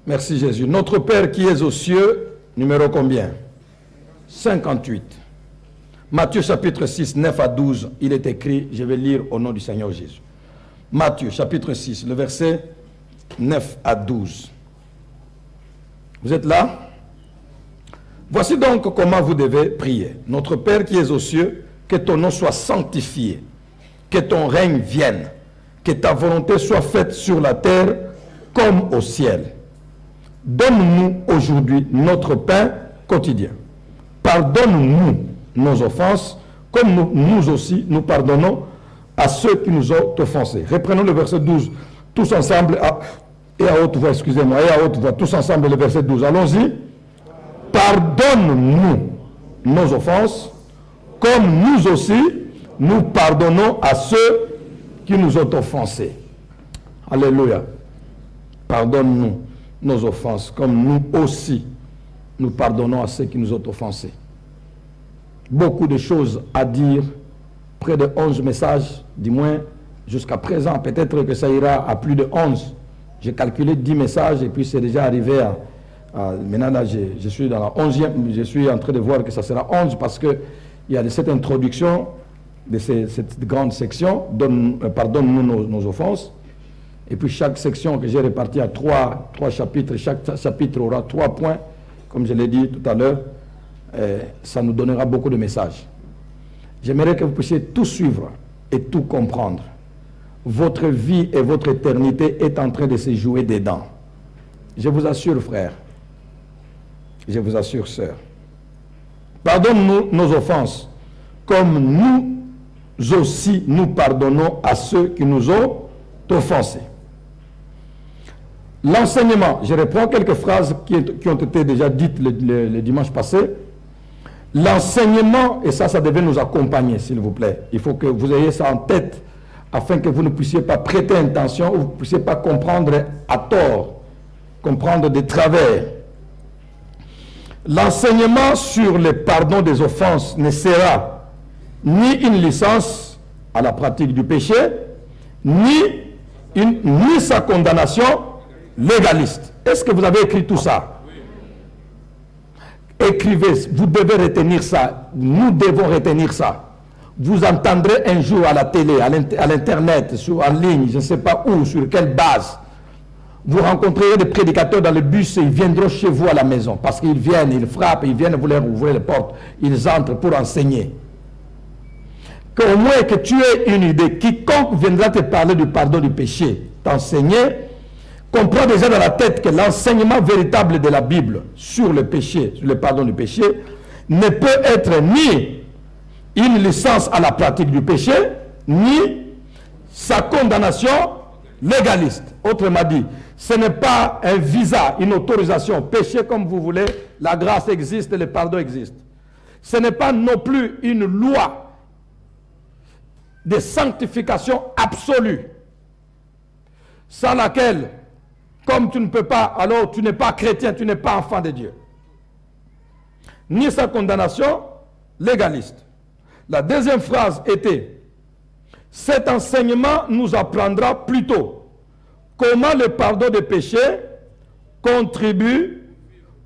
Merci Jésus. Notre Père qui es aux cieux, numéro combien? 58. Matthieu chapitre 6, 9 à 12, il est écrit, je vais lire au nom du Seigneur Jésus. Matthieu chapitre 6, le verset 9 à 12. Vous êtes là? Voici donc comment vous devez prier. Notre Père qui es aux cieux, que ton nom soit sanctifié, que ton règne vienne, que ta volonté soit faite sur la terre comme au ciel. Donne-nous aujourd'hui notre pain quotidien. Pardonne-nous nos offenses, comme nous aussi nous pardonnons à ceux qui nous ont offensés. Reprenons le verset 12, tous ensemble, et à haute voix, excusez-moi, et à haute voix, tous ensemble le verset 12. Allons-y. Pardonne-nous nos offenses, comme nous aussi nous pardonnons à ceux qui nous ont offensés. Alléluia. Pardonne-nous nos offenses, comme nous aussi nous pardonnons à ceux qui nous ont offensés. Beaucoup de choses à dire, près de 11 messages, du moins jusqu'à présent. Peut-être que ça ira à plus de 11. J'ai calculé 10 messages et puis c'est déjà arrivé à maintenant là, je suis dans la 11e, je suis en train de voir que ça sera 11 parce qu'il y a cette introduction de cette grande section, pardonne-nous nos offenses. Et puis chaque section que j'ai répartie à trois chapitres, chaque chapitre aura 3 points, comme je l'ai dit tout à l'heure. Ça nous donnera beaucoup de messages. J'aimerais que vous puissiez tout suivre et tout comprendre. Votre vie et votre éternité est en train de se jouer dedans. Je vous assure, frère. Je vous assure, sœur. Pardonne-nous nos offenses, comme nous aussi nous pardonnons à ceux qui nous ont offensés. L'enseignement, je reprends quelques phrases qui ont été déjà dites le dimanche passé. L'enseignement, et ça devait nous accompagner, s'il vous plaît. Il faut que vous ayez ça en tête, afin que vous ne puissiez pas prêter intention, ou vous ne puissiez pas comprendre à tort, comprendre de travers. L'enseignement sur le pardon des offenses ne sera ni une licence à la pratique du péché, ni sa condamnation légaliste. Est-ce que vous avez écrit tout ça? Écrivez, vous devez retenir ça. Nous devons retenir ça. Vous entendrez un jour à la télé, à l'internet, en ligne, je ne sais pas où, sur quelle base. Vous rencontrerez des prédicateurs dans le bus et ils viendront chez vous à la maison. Parce qu'ils viennent, ils frappent, ils viennent vous leur ouvrir les portes. Ils entrent pour enseigner. Qu'au moins que tu aies une idée. Quiconque viendra te parler du pardon du péché, t'enseigner, comprends déjà dans la tête que l'enseignement véritable de la Bible sur le péché, sur le pardon du péché, ne peut être ni une licence à la pratique du péché, ni sa condamnation légaliste. Autrement dit, ce n'est pas un visa, une autorisation, péché comme vous voulez, la grâce existe, le pardon existe. Ce n'est pas non plus une loi de sanctification absolue, sans laquelle, comme tu ne peux pas, alors tu n'es pas chrétien, tu n'es pas enfant de Dieu. Ni sa condamnation légaliste. La deuxième phrase était, cet enseignement nous apprendra plutôt comment le pardon des péchés contribue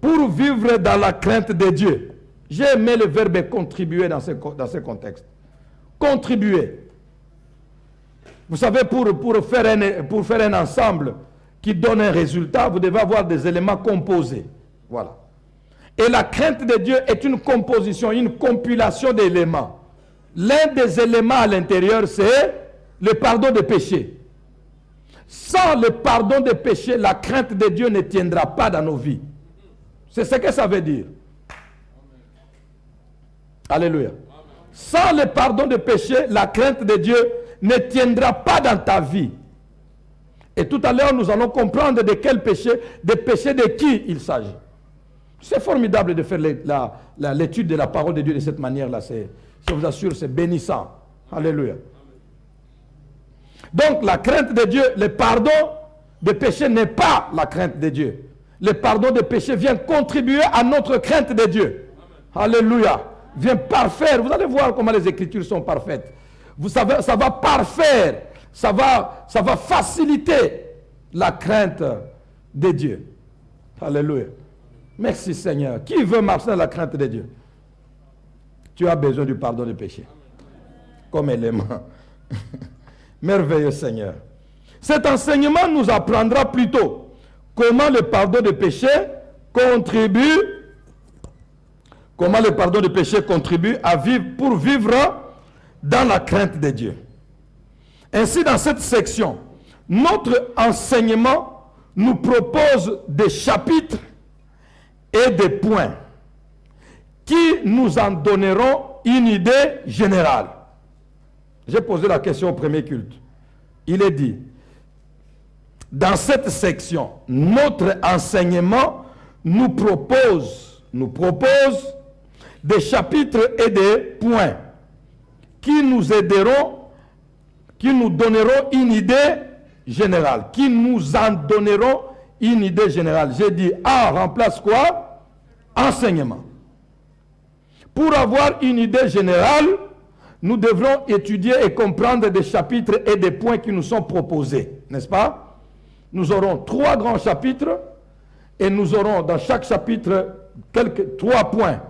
pour vivre dans la crainte de Dieu. J'ai aimé le verbe contribuer dans ce contexte. Contribuer. Vous savez, pour faire un ensemble qui donne un résultat, vous devez avoir des éléments composés. Voilà. Et la crainte de Dieu est une composition, une compilation d'éléments. L'un des éléments à l'intérieur, c'est le pardon des péchés. Sans le pardon des péchés, la crainte de Dieu ne tiendra pas dans nos vies. C'est ce que ça veut dire. Alléluia. Sans le pardon des péchés, la crainte de Dieu ne tiendra pas dans ta vie. Et tout à l'heure, nous allons comprendre de quel péché, des péchés de qui il s'agit. C'est formidable de faire l'étude de la parole de Dieu de cette manière-là. Je vous assure, c'est bénissant. Alléluia. Donc, la crainte de Dieu, le pardon des péchés n'est pas la crainte de Dieu. Le pardon des péchés vient contribuer à notre crainte de Dieu. Alléluia. Vient parfaire. Vous allez voir comment les Écritures sont parfaites. Vous savez, ça va parfaire. Ça va faciliter la crainte de Dieu. Alléluia. Merci Seigneur. Qui veut marcher dans la crainte de Dieu? Tu as besoin du pardon des péchés. Comme élément. Merveilleux Seigneur. Cet enseignement nous apprendra plutôt comment le pardon des péchés contribue à vivre pour vivre dans la crainte de Dieu. Ainsi, dans cette section, notre enseignement nous propose des chapitres et des points qui nous en donneront une idée générale. J'ai posé la question au premier culte. Il est dit, dans cette section, notre enseignement nous propose des chapitres et des points qui nous aideront, qui nous donneront une idée générale, qui nous en donneront une idée générale. J'ai dit A remplace quoi? Enseignement. Pour avoir une idée générale, nous devrons étudier et comprendre des chapitres et des points qui nous sont proposés, n'est-ce pas? Nous aurons 3 grands chapitres et nous aurons dans chaque chapitre 3 points.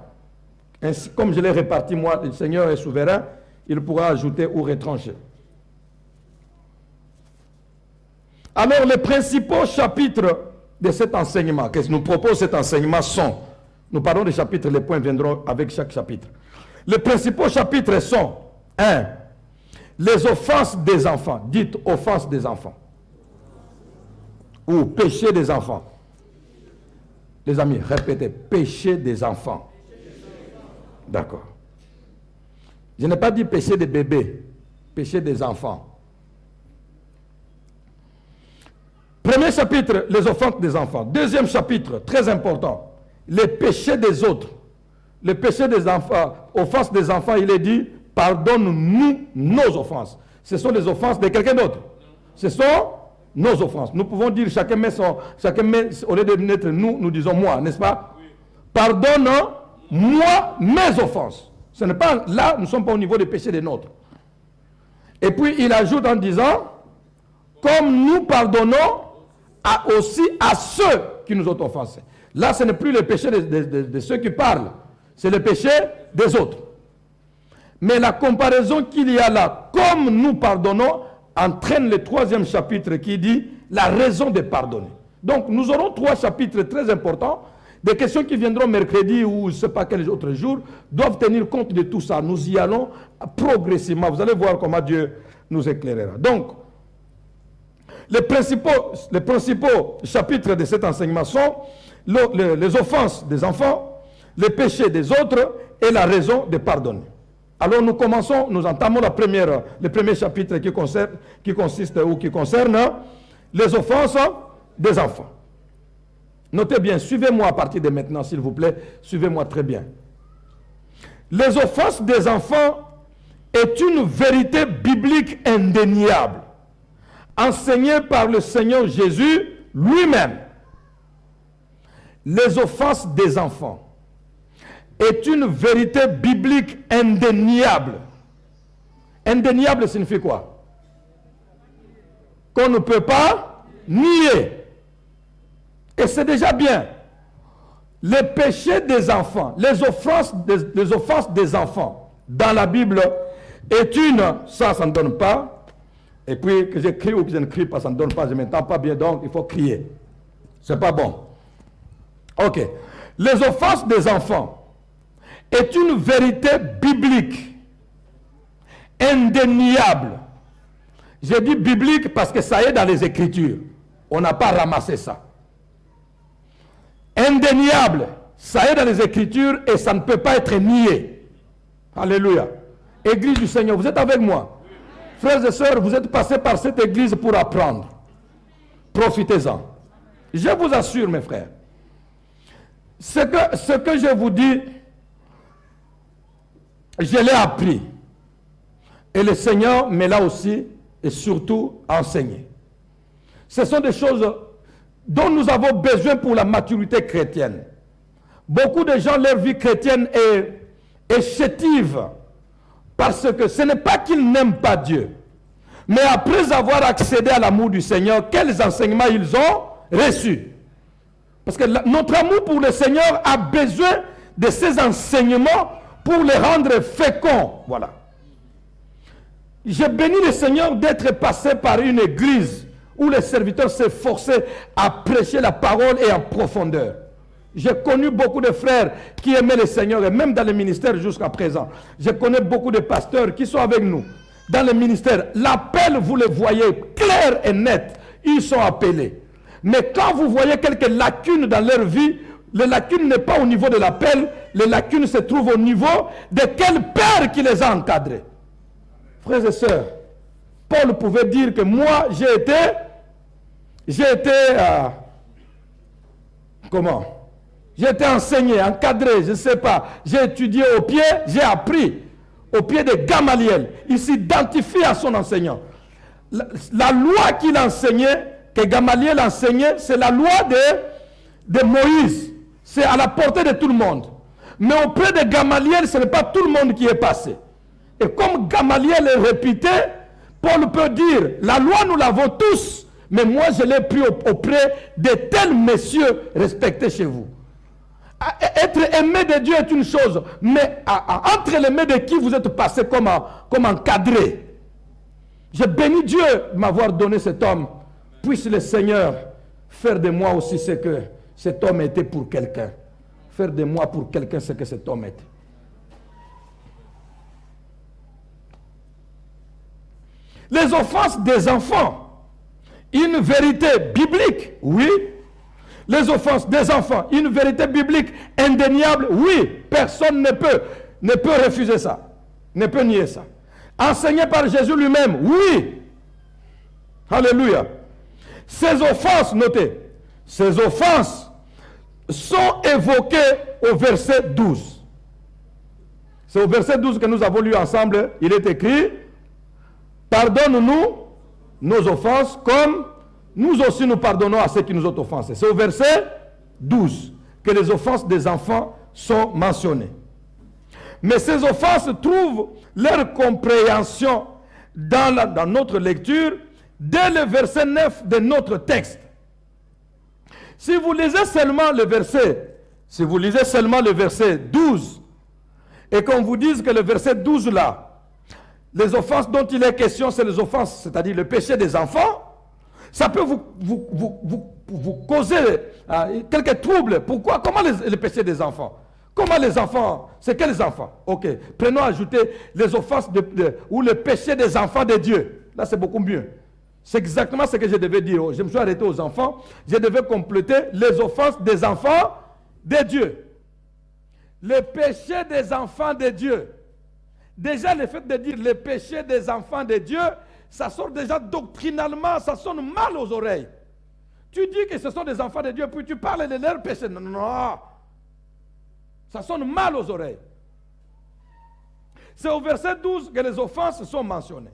Ainsi, comme je l'ai réparti, moi, le Seigneur est souverain, il pourra ajouter ou retrancher. Alors, les principaux chapitres de cet enseignement, que nous propose cet enseignement sont, nous parlons des chapitres, les points viendront avec chaque chapitre. Les principaux chapitres sont 1. Les offenses des enfants. Dites offenses des enfants. Ou péché des enfants. Les amis, répétez, péché des enfants. D'accord. Je n'ai pas dit péché des bébés, péché des enfants. Premier chapitre, les offenses des enfants. Deuxième chapitre, très important, les péchés des autres. Le péché des enfants, offense des enfants, il est dit, pardonne-nous nos offenses. Ce sont les offenses de quelqu'un d'autre. Ce sont nos offenses. Nous pouvons dire, chacun met, au lieu de mettre nous, nous disons moi, n'est-ce pas? Oui. Pardonne-moi mes offenses. Ce n'est pas, là, nous ne sommes pas au niveau des péchés des nôtres. Et puis, il ajoute en disant, comme nous pardonnons aussi à ceux qui nous ont offensés. Là, ce n'est plus le péché de ceux qui parlent. C'est le péché des autres. Mais la comparaison qu'il y a là, comme nous pardonnons, entraîne le 3e chapitre qui dit la raison de pardonner. Donc nous aurons 3 chapitres très importants. Des questions qui viendront mercredi ou je ne sais pas quel autre jour doivent tenir compte de tout ça. Nous y allons progressivement. Vous allez voir comment Dieu nous éclairera. Donc, les principaux chapitres de cet enseignement sont les offenses des enfants, les péchés des autres et la raison de pardonner. Alors nous entamons le premier chapitre qui concerne les offenses des enfants. Notez bien, suivez-moi à partir de maintenant, s'il vous plaît, suivez-moi très bien. Les offenses des enfants est une vérité biblique indéniable, enseignée par le Seigneur Jésus lui-même. Les offenses des enfants est une vérité biblique indéniable. Indéniable signifie quoi? Qu'on ne peut pas nier. Et c'est déjà bien. Les péchés des enfants, les offenses des enfants dans la Bible est une, ça ne donne pas. Et puis que j'écris ou que je ne crie pas, ça ne donne pas, je ne m'entends pas bien, donc il faut crier. C'est pas bon. Ok. Les offenses des enfants est une vérité biblique, indéniable. J'ai dit biblique parce que ça est dans les Écritures. On n'a pas ramassé ça. Indéniable, ça est dans les Écritures et ça ne peut pas être nié. Alléluia. Église du Seigneur, vous êtes avec moi? Frères et sœurs, vous êtes passés par cette église pour apprendre. Profitez-en. Je vous assure, mes frères, ce que je vous dis, je l'ai appris. Et le Seigneur me l'a aussi et surtout enseigné. Ce sont des choses dont nous avons besoin pour la maturité chrétienne. Beaucoup de gens, leur vie chrétienne est chétive parce que ce n'est pas qu'ils n'aiment pas Dieu. Mais après avoir accédé à l'amour du Seigneur, quels enseignements ils ont reçus? Parce que notre amour pour le Seigneur a besoin de ces enseignements pour les rendre féconds. Voilà. J'ai béni le Seigneur d'être passé par une église où les serviteurs s'efforçaient à prêcher la parole et en profondeur. J'ai connu beaucoup de frères qui aimaient le Seigneur, et même dans le ministère jusqu'à présent. Je connais beaucoup de pasteurs qui sont avec nous dans le ministère. L'appel, vous le voyez clair et net. Ils sont appelés. Mais quand vous voyez quelques lacunes dans leur vie, les lacunes n'est pas au niveau de l'appel, les lacunes se trouvent au niveau de quel père qui les a encadrés. Frères et sœurs, Paul pouvait dire que moi, j'ai été enseigné, encadré, je ne sais pas. J'ai étudié au pied, j'ai appris au pied de Gamaliel. Il s'identifie à son enseignant. La loi qu'il enseignait, que Gamaliel enseignait, c'est la loi de Moïse. C'est à la portée de tout le monde. Mais auprès de Gamaliel, ce n'est pas tout le monde qui est passé. Et comme Gamaliel est réputé, Paul peut dire, la loi nous l'avons tous, mais moi je l'ai pris auprès de tels messieurs respectés chez vous. Être aimé de Dieu est une chose, mais entre les mains de qui vous êtes passé comme encadré. Je bénis Dieu de m'avoir donné cet homme. Puisse le Seigneur faire de moi aussi ce que cet homme était pour quelqu'un. Faire de moi pour quelqu'un ce que cet homme était. Les offenses des enfants, une vérité biblique, oui. Les offenses des enfants, une vérité biblique indéniable, oui. Personne ne peut refuser ça, ne peut nier ça. Enseigné par Jésus lui-même, oui. Alléluia. Ces offenses, notez, ces offenses sont évoquées au verset 12. C'est au verset 12 que nous avons lu ensemble. Il est écrit, pardonne-nous nos offenses comme nous aussi nous pardonnons à ceux qui nous ont offensés. C'est au verset 12 que les offenses des enfants sont mentionnées. Mais ces offenses trouvent leur compréhension dans notre lecture dès le verset 9 de notre texte. Si vous lisez seulement le verset 12, et qu'on vous dise que le verset 12 là, les offenses dont il est question, c'est les offenses, c'est-à-dire le péché des enfants, ça peut vous causer quelques troubles. Pourquoi? Comment le péché des enfants? Comment les enfants? C'est quels enfants? Ok, prenons ajouter les offenses ou le péché des enfants de Dieu. Là, c'est beaucoup mieux. C'est exactement ce que je devais dire. Je me suis arrêté aux enfants. Je devais compléter les offenses des enfants de Dieu. Le péché des enfants de Dieu. Déjà, le fait de dire le péché des enfants de Dieu, ça sort déjà doctrinalement, ça sonne mal aux oreilles. Tu dis que ce sont des enfants de Dieu, puis tu parles de leur péché. Non, non. Ça sonne mal aux oreilles. C'est au verset 12 que les offenses sont mentionnées.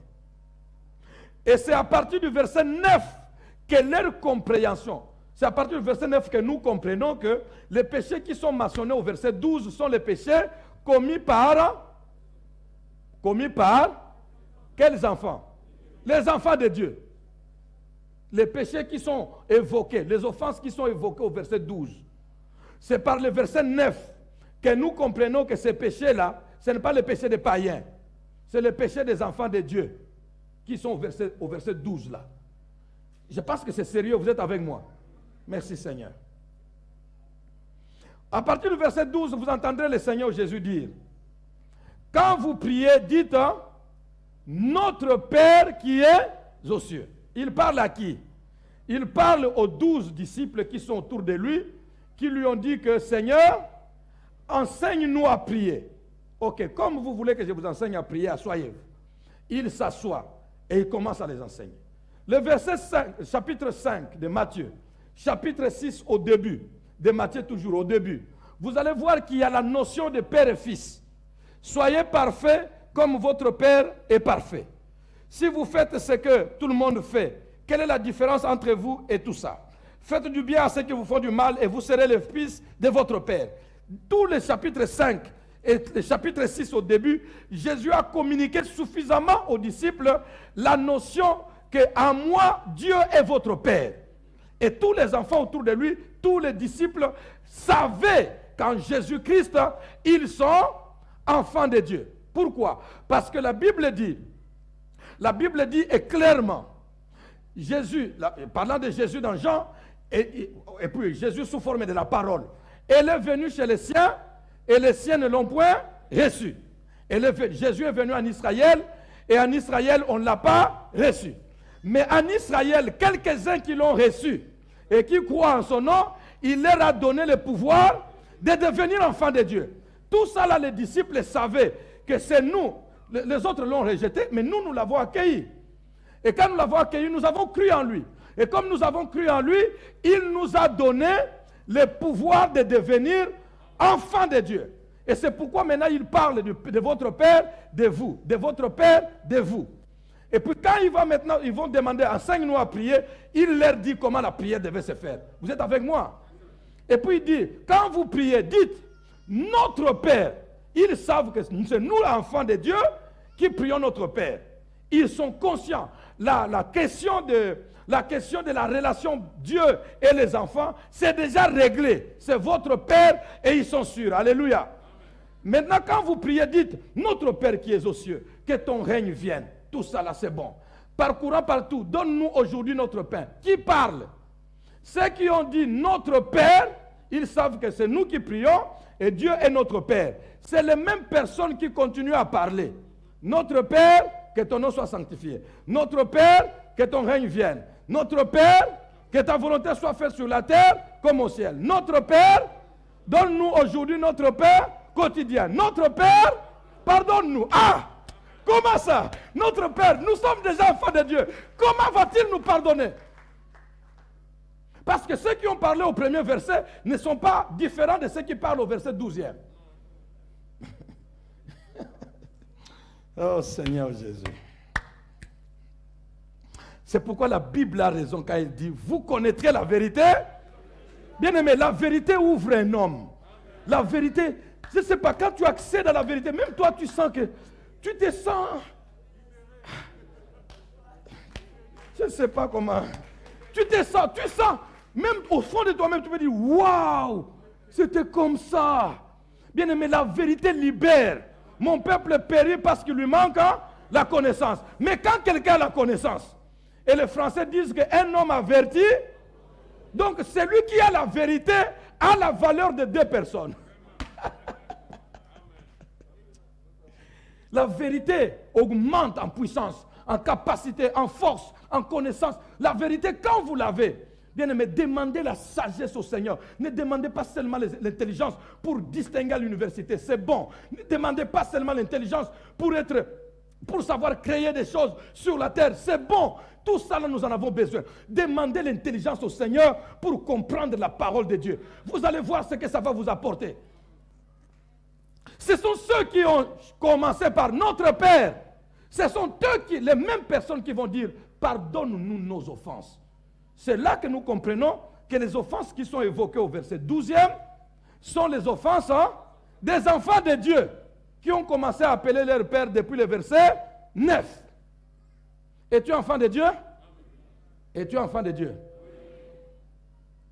Et c'est à partir du verset 9 que leur compréhension, c'est à partir du verset 9 que nous comprenons que les péchés qui sont mentionnés au verset 12 sont les péchés commis par quels enfants? Les enfants de Dieu. Les péchés qui sont évoqués, les offenses qui sont évoquées au verset 12. C'est par le verset 9 que nous comprenons que ces péchés-là, ce n'est pas le péché des païens, c'est le péché des enfants de Dieu qui sont au verset 12 là. Je pense que c'est sérieux, vous êtes avec moi. Merci Seigneur. À partir du verset 12, vous entendrez le Seigneur Jésus dire, quand vous priez, dites, notre Père qui est aux cieux. Il parle à qui? Il parle aux 12 disciples qui sont autour de lui, qui lui ont dit que Seigneur, enseigne-nous à prier. Ok, comme vous voulez que je vous enseigne à prier, asseyez-vous. Il s'assoit et il commence à les enseigner. Le verset 5, chapitre 5 de Matthieu, chapitre 6 au début, de Matthieu toujours au début, vous allez voir qu'il y a la notion de père et fils. Soyez parfaits comme votre Père est parfait. Si vous faites ce que tout le monde fait, quelle est la différence entre vous et tout ça? Faites du bien à ceux qui vous font du mal et vous serez les fils de votre Père. Tous les chapitres 5 et le chapitre 6 au début, Jésus a communiqué suffisamment aux disciples la notion qu'en moi, Dieu est votre Père. Et tous les enfants autour de lui tous les disciples savaient qu'en Jésus-Christ, ils sont enfants de Dieu. Pourquoi? Parce que la Bible dit et clairement, Jésus, parlant de Jésus dans Jean, et puis Jésus sous forme de la parole, elle est venue chez les siens, et les siens ne l'ont point reçu. Jésus est venu en Israël, et en Israël, on ne l'a pas reçu. Mais en Israël, quelques-uns qui l'ont reçu, et qui croient en son nom, il leur a donné le pouvoir de devenir enfants de Dieu. Tout ça, là, les disciples savaient que c'est nous. Les autres l'ont rejeté, mais nous l'avons accueilli. Et quand nous l'avons accueilli, nous avons cru en lui. Et comme nous avons cru en lui, il nous a donné le pouvoir de devenir enfants de Dieu. Et c'est pourquoi maintenant il parle de votre Père, de vous. De votre Père, de vous. Et puis quand ils vont demander, enseigne-nous à prier, il leur dit comment la prière devait se faire. Vous êtes avec moi? Et puis il dit, quand vous priez, dites, notre Père. Ils savent que c'est nous, enfants de Dieu, qui prions notre Père. Ils sont conscients. La question de la relation Dieu et les enfants, c'est déjà réglé. C'est votre Père et ils sont sûrs. Alléluia. Maintenant, quand vous priez, dites, notre Père qui est aux cieux, que ton règne vienne. Tout ça là, c'est bon. Parcourant partout, donne-nous aujourd'hui notre pain. Qui parle? Ceux qui ont dit notre Père, ils savent que c'est nous qui prions et Dieu est notre Père. C'est les mêmes personnes qui continuent à parler. Notre Père, que ton nom soit sanctifié. Notre Père, que ton règne vienne. Notre Père, que ta volonté soit faite sur la terre comme au ciel. Notre Père, donne-nous aujourd'hui notre Père quotidien. Notre Père, pardonne-nous. Ah! Comment ça? Notre Père, nous sommes des enfants de Dieu. Comment va-t-il nous pardonner? Parce que ceux qui ont parlé au premier verset ne sont pas différents de ceux qui parlent au verset 12e. Oh Seigneur Jésus. C'est pourquoi la Bible a raison quand elle dit, vous connaîtrez la vérité. Bien aimé, la vérité ouvre un homme. La vérité, je ne sais pas, quand tu accèdes à la vérité, même toi tu sens que tu te sens, je ne sais pas comment, tu sens, même au fond de toi-même, tu peux dire, waouh, c'était comme ça. Bien aimé, la vérité libère. Mon peuple périt parce qu'il lui manque la connaissance. Mais quand quelqu'un a la connaissance, et les Français disent qu'un homme averti, donc celui qui a la vérité a la valeur de deux personnes. La vérité augmente en puissance, en capacité, en force, en connaissance. La vérité, quand vous l'avez, bien aimé, demandez la sagesse au Seigneur. Ne demandez pas seulement l'intelligence pour distinguer à l'université, c'est bon. Ne demandez pas seulement l'intelligence pour savoir créer des choses sur la terre, c'est bon. Tout ça, là, nous en avons besoin. Demandez l'intelligence au Seigneur pour comprendre la parole de Dieu. Vous allez voir ce que ça va vous apporter. Ce sont ceux qui ont commencé par notre Père. Ce sont eux les mêmes personnes qui vont dire, pardonne-nous nos offenses. C'est là que nous comprenons que les offenses qui sont évoquées au verset 12e sont les offenses des enfants de Dieu qui ont commencé à appeler leur Père depuis le verset 9. Es-tu enfant de Dieu? Es-tu enfant de Dieu?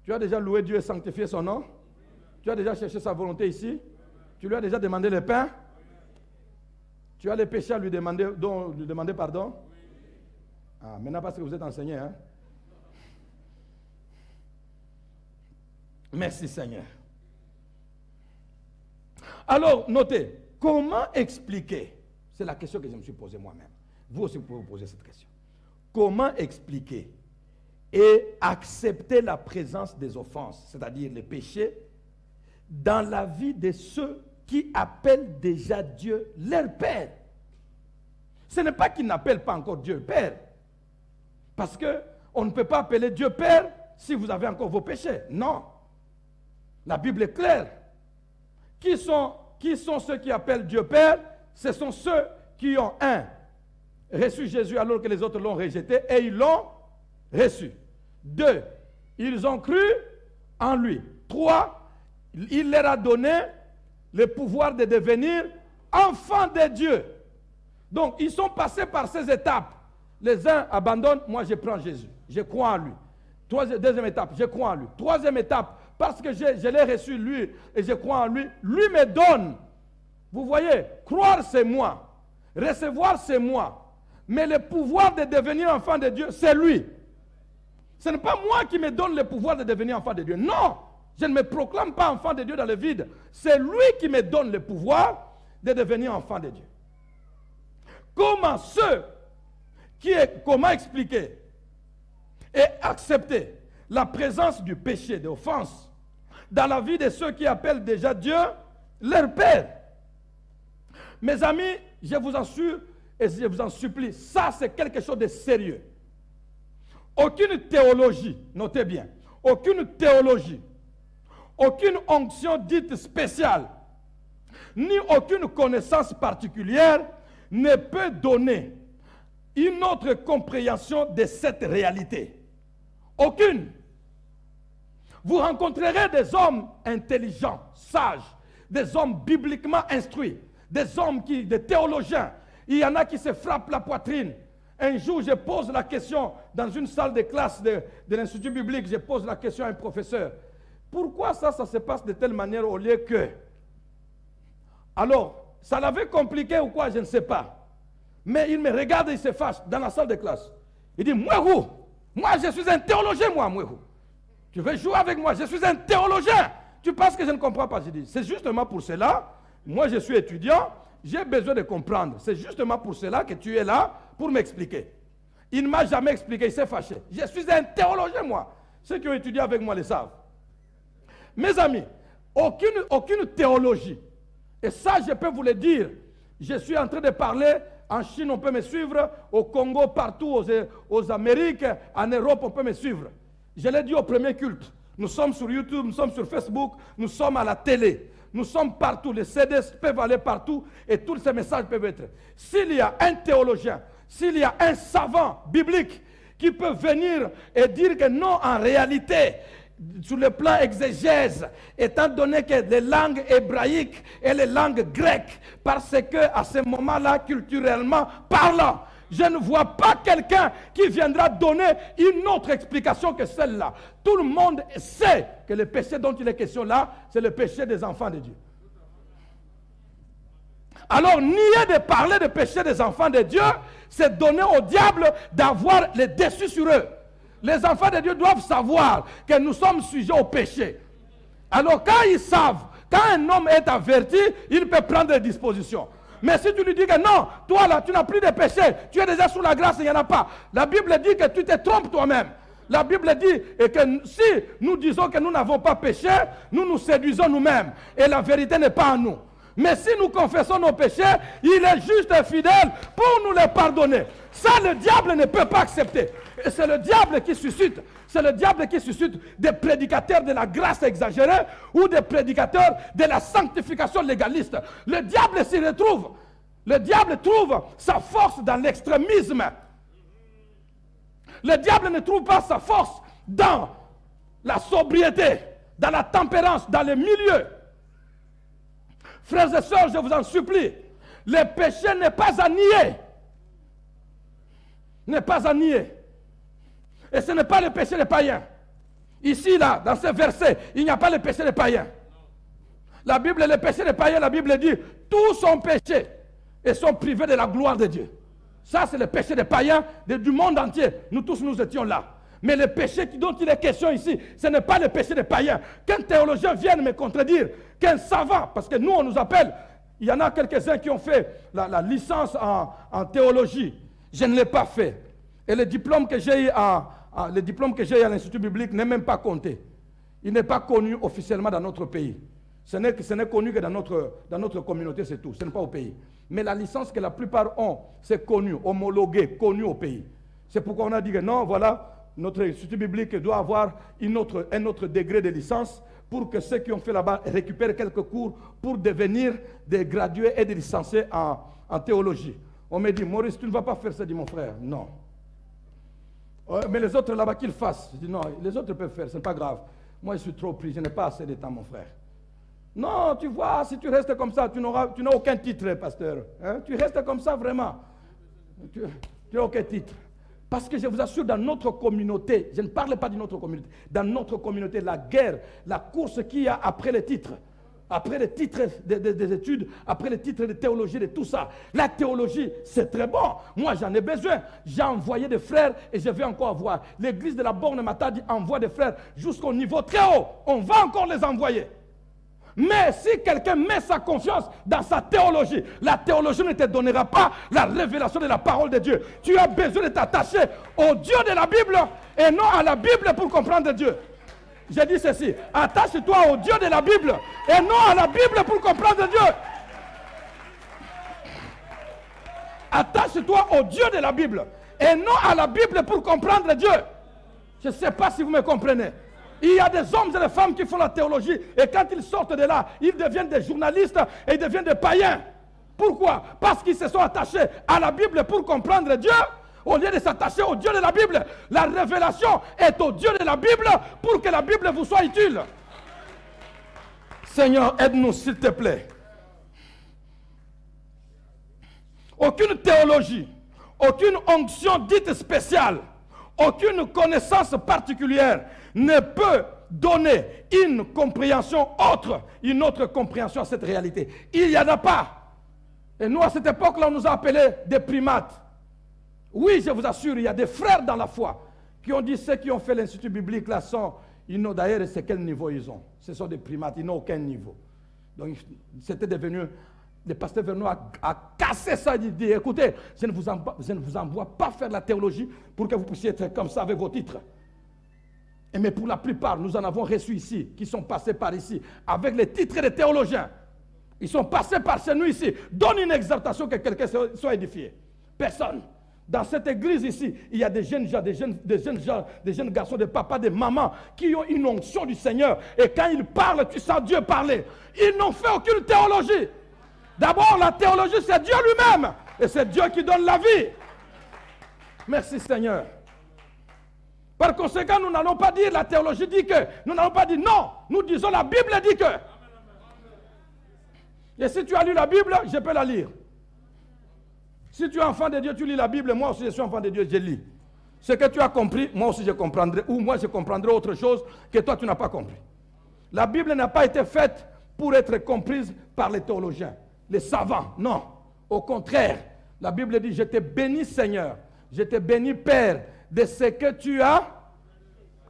Tu as déjà loué Dieu et sanctifié son nom? Tu as déjà cherché sa volonté ici? Tu lui as déjà demandé le pain? Tu as les péchés à lui demander pardon? Ah, maintenant parce que vous êtes enseigné, hein? Merci Seigneur. Alors, notez, comment expliquer? C'est la question que je me suis posée moi-même. Vous aussi, vous pouvez vous poser cette question. Comment expliquer et accepter la présence des offenses, c'est-à-dire les péchés, dans la vie de ceux qui appellent déjà Dieu leur Père? Ce n'est pas qu'ils n'appellent pas encore Dieu Père. Parce qu'on ne peut pas appeler Dieu Père si vous avez encore vos péchés. Non. La Bible est claire. Qui sont ceux qui appellent Dieu Père? Ce sont ceux qui ont, reçu Jésus alors que les autres l'ont rejeté et ils l'ont reçu. 2, ils ont cru en lui. 3, il leur a donné le pouvoir de devenir enfants de Dieu. Donc, ils sont passés par ces étapes. Les uns abandonnent, moi je prends Jésus. Je crois en lui. Deuxième étape, je crois en lui. Troisième étape, parce que je l'ai reçu lui et je crois en lui, lui me donne. Vous voyez, croire c'est moi, recevoir c'est moi, mais le pouvoir de devenir enfant de Dieu, c'est lui. Ce n'est pas moi qui me donne le pouvoir de devenir enfant de Dieu. Non, je ne me proclame pas enfant de Dieu dans le vide. C'est lui qui me donne le pouvoir de devenir enfant de Dieu. Comment expliquer et accepter la présence du péché, de l'offense, dans la vie de ceux qui appellent déjà Dieu leur Père? Mes amis, je vous en suis et je vous en supplie, ça c'est quelque chose de sérieux. Aucune théologie, notez bien, aucune théologie, aucune onction dite spéciale, ni aucune connaissance particulière ne peut donner une autre compréhension de cette réalité. Aucune. Vous rencontrerez des hommes intelligents, sages, des hommes bibliquement instruits, des hommes des théologiens. Il y en a qui se frappent la poitrine. Un jour, je pose la question dans une salle de classe de l'Institut biblique, je pose la question à un professeur. Pourquoi ça se passe de telle manière au lieu que? Alors, ça l'avait compliqué ou quoi, je ne sais pas. Mais il me regarde et il se fâche dans la salle de classe. Il dit, Mouehou, moi je suis un théologien, Mouehou. Tu veux jouer avec moi, je suis un théologien. Tu penses que je ne comprends pas? Je dis, c'est justement pour cela, moi je suis étudiant, j'ai besoin de comprendre. C'est justement pour cela que tu es là pour m'expliquer. Il ne m'a jamais expliqué, il s'est fâché. Je suis un théologien, moi. Ceux qui ont étudié avec moi le savent. Mes amis, aucune théologie. Et ça, je peux vous le dire. Je suis en train de parler. En Chine, on peut me suivre. Au Congo, partout, aux Amériques, en Europe, on peut me suivre. Je l'ai dit au premier culte. Nous sommes sur YouTube, nous sommes sur Facebook, nous sommes à la télé. Nous sommes partout. Les CD peuvent aller partout et tous ces messages peuvent être. S'il y a un théologien, s'il y a un savant biblique qui peut venir et dire que non, en réalité, sur le plan exégèse, étant donné que les langues hébraïques et les langues grecques, parce que à ce moment-là, culturellement parlant, je ne vois pas quelqu'un qui viendra donner une autre explication que celle-là. Tout le monde sait que le péché dont il est question là, c'est le péché des enfants de Dieu. Alors, nier de parler de péché des enfants de Dieu, c'est donner au diable d'avoir le dessus sur eux. Les enfants de Dieu doivent savoir que nous sommes sujets au péché. Alors, quand ils savent, quand un homme est averti, il peut prendre des dispositions. Mais si tu lui dis que non, toi là, tu n'as plus de péché, tu es déjà sous la grâce, il n'y en a pas. La Bible dit que tu te trompes toi-même. La Bible dit que si nous disons que nous n'avons pas péché, nous nous séduisons nous-mêmes. Et la vérité n'est pas en nous. Mais si nous confessons nos péchés, il est juste et fidèle pour nous les pardonner. Ça, le diable ne peut pas accepter. Et c'est le diable qui suscite. C'est le diable qui suscite des prédicateurs de la grâce exagérée ou des prédicateurs de la sanctification légaliste. Le diable s'y retrouve. Le diable trouve sa force dans l'extrémisme. Le diable ne trouve pas sa force dans la sobriété, dans la tempérance, dans le milieu. Frères et sœurs, je vous en supplie, le péché n'est pas à nier. N'est pas à nier. Et ce n'est pas le péché des païens. Ici, là, dans ce verset, il n'y a pas le péché des païens. La Bible, le péché des païens, la Bible dit, tous ont péché et sont privés de la gloire de Dieu. Ça, c'est le péché des païens du monde entier. Nous tous, nous étions là. Mais le péché dont il est question ici, ce n'est pas le péché des païens. Qu'un théologien vienne me contredire, qu'un savant, parce que nous, on nous appelle, il y en a quelques-uns qui ont fait la licence en théologie. Je ne l'ai pas fait. Et le diplôme que j'ai eu à l'Institut biblique n'est même pas compté. Il n'est pas connu officiellement dans notre pays. Ce n'est connu que dans notre communauté, c'est tout. Ce n'est pas au pays. Mais la licence que la plupart ont, c'est connu, homologué, connu au pays. C'est pourquoi on a dit que non, voilà, notre Institut biblique doit avoir un autre degré de licence pour que ceux qui ont fait là-bas récupèrent quelques cours pour devenir des gradués et des licenciés en théologie. On me dit, Maurice, tu ne vas pas faire ça, dit mon frère. Non. Mais les autres là-bas, qu'ils fassent. Je dis, non, les autres peuvent faire, ce n'est pas grave. Moi, je suis trop pris, je n'ai pas assez de temps, mon frère. Non, tu vois, si tu restes comme ça, tu n'as aucun titre, pasteur. Hein? Tu restes comme ça, vraiment. Tu n'as aucun titre. Parce que je vous assure, dans notre communauté, je ne parle pas de notre communauté, dans notre communauté, la guerre, la course qu'il y a après les titres, après les titres des études, après les titres de théologie, de tout ça. La théologie, c'est très bon. Moi, j'en ai besoin. J'ai envoyé des frères et je vais encore avoir. L'église de la Borne m'a dit envoie des frères jusqu'au niveau très haut. On va encore les envoyer. Mais si quelqu'un met sa confiance dans sa théologie, la théologie ne te donnera pas la révélation de la parole de Dieu. Tu as besoin de t'attacher au Dieu de la Bible et non à la Bible pour comprendre Dieu. J'ai dit ceci, attache-toi au Dieu de la Bible et non à la Bible pour comprendre Dieu. Attache-toi au Dieu de la Bible et non à la Bible pour comprendre Dieu. Je ne sais pas si vous me comprenez. Il y a des hommes et des femmes qui font la théologie et quand ils sortent de là, ils deviennent des journalistes et ils deviennent des païens. Pourquoi? Parce qu'ils se sont attachés à la Bible pour comprendre Dieu au lieu de s'attacher au Dieu de la Bible. La révélation est au Dieu de la Bible pour que la Bible vous soit utile. Seigneur, aide-nous s'il te plaît. Aucune théologie, aucune onction dite spéciale, aucune connaissance particulière ne peut donner une compréhension autre, une autre compréhension à cette réalité. Il n'y en a pas. Et nous, à cette époque-là, on nous a appelés des primates. Oui, je vous assure, il y a des frères dans la foi qui ont dit ceux qui ont fait l'Institut biblique là sont, ils n'ont d'ailleurs, c'est quel niveau ils ont. Ce sont des primates, ils n'ont aucun niveau. Donc, c'était devenu, le pasteur Vernon a cassé ça, il dit, écoutez, je ne vous envoie pas faire la théologie pour que vous puissiez être comme ça avec vos titres. Mais pour la plupart, nous en avons reçu ici, qui sont passés par ici, avec les titres de théologiens. Ils sont passés par chez nous ici. Donne une exhortation que quelqu'un soit édifié. Personne. Dans cette église ici, il y a des jeunes gens, des jeunes garçons, des papas, des mamans qui ont une onction du Seigneur. Et quand ils parlent, tu sens Dieu parler. Ils n'ont fait aucune théologie. D'abord, la théologie, c'est Dieu lui-même. Et c'est Dieu qui donne la vie. Merci Seigneur. Par conséquent, nous n'allons pas dire la théologie dit que. Nous n'allons pas dire non. Nous disons la Bible dit que. Et si tu as lu la Bible, je peux la lire. Si tu es enfant de Dieu, tu lis la Bible. Moi aussi, je suis enfant de Dieu, je lis. Ce que tu as compris, moi aussi, je comprendrai. Ou moi, je comprendrai autre chose que toi, tu n'as pas compris. La Bible n'a pas été faite pour être comprise par les théologiens, les savants. Non. Au contraire, la Bible dit, je te bénis Seigneur, je te bénis Père, de ce que tu as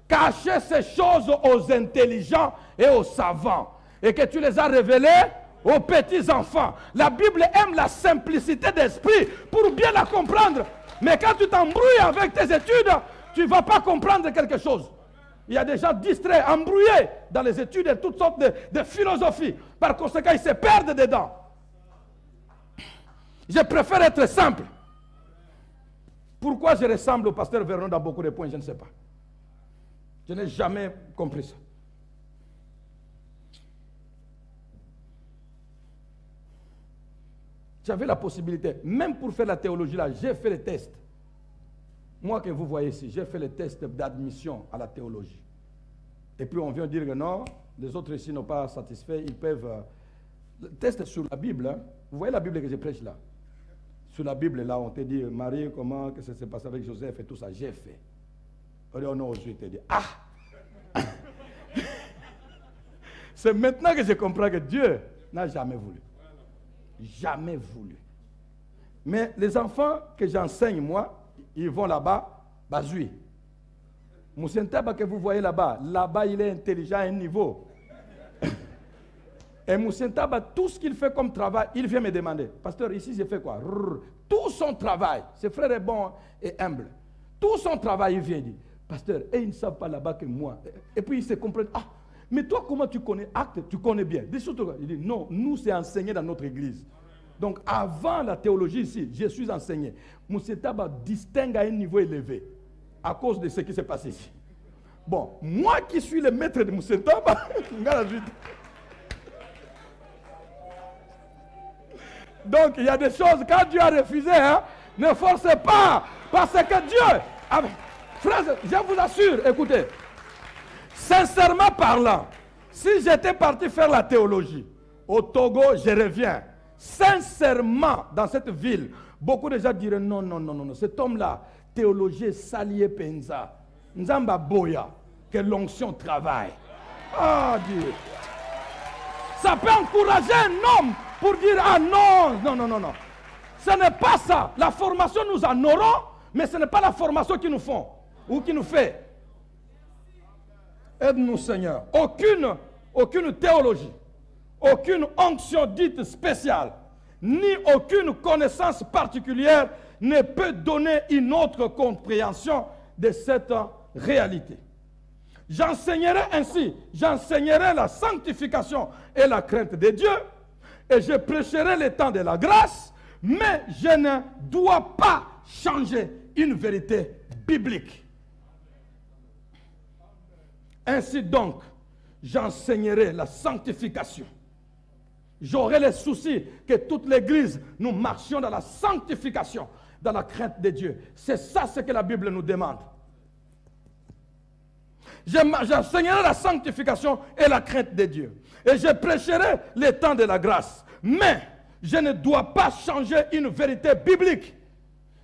caché ces choses aux intelligents et aux savants et que tu les as révélées aux petits enfants. La Bible aime la simplicité d'esprit pour bien la comprendre. Mais quand tu t'embrouilles avec tes études, tu ne vas pas comprendre quelque chose. Il y a des gens distraits, embrouillés dans les études et toutes sortes de philosophies. Par conséquent, ils se perdent dedans. Je préfère être simple. Pourquoi je ressemble au pasteur Vernon dans beaucoup de points, je ne sais pas. Je n'ai jamais compris ça. J'avais la possibilité, même pour faire la théologie là, j'ai fait les tests. Moi que vous voyez ici, j'ai fait les tests d'admission à la théologie. Et puis on vient dire que non, les autres ici n'ont pas satisfait, ils peuvent... Le test sur la Bible, hein. Vous voyez la Bible que je prêche là? Sur la Bible, là, on te dit, Marie, comment que ça s'est passé avec Joseph et tout ça. J'ai fait. On a osé te dire, ah! C'est maintenant que je comprends que Dieu n'a jamais voulu. Jamais voulu. Mais les enfants que j'enseigne, moi, ils vont là-bas, bazui. Moussentaba que vous voyez là-bas, il est intelligent à un niveau. Et Moussentaba, tout ce qu'il fait comme travail, il vient me demander, pasteur, ici j'ai fait quoi? Tout son travail, ce frère est bon et humble. Tout son travail, il vient dire, pasteur, et ils ne savent pas là-bas que moi. Et puis ils se comprennent, ah, mais toi comment tu connais Acte, tu connais bien. Il dit, non, nous c'est enseigné dans notre église. Donc avant la théologie ici, je suis enseigné. Moussentaba distingue à un niveau élevé à cause de ce qui s'est passé ici. Bon, moi qui suis le maître de Moussentaba, donc il y a des choses, quand Dieu a refusé, hein, ne forcez pas, parce que Dieu, frère, je vous assure, écoutez, sincèrement parlant, si j'étais parti faire la théologie au Togo, je reviens, sincèrement, dans cette ville, beaucoup de gens diraient non, cet homme-là, théologie salié penza. Nzamba boya, que l'onction travaille. Ah Dieu. Ça peut encourager un homme pour dire, ah non, non, non, non, non. Ce n'est pas ça. La formation nous en aurons, mais ce n'est pas la formation qui nous font ou qui nous fait. Aide-nous Seigneur. Aucune théologie, aucune onction dite spéciale, ni aucune connaissance particulière ne peut donner une autre compréhension de cette réalité. J'enseignerai ainsi, j'enseignerai la sanctification et la crainte de Dieu, et je prêcherai le temps de la grâce, mais je ne dois pas changer une vérité biblique. Ainsi donc, j'enseignerai la sanctification. J'aurai le souci que toute l'Église, nous marchions dans la sanctification, dans la crainte de Dieu. C'est ça ce que la Bible nous demande. J'enseignerai la sanctification et la crainte de Dieu. Et je prêcherai le temps de la grâce. Mais je ne dois pas changer une vérité biblique.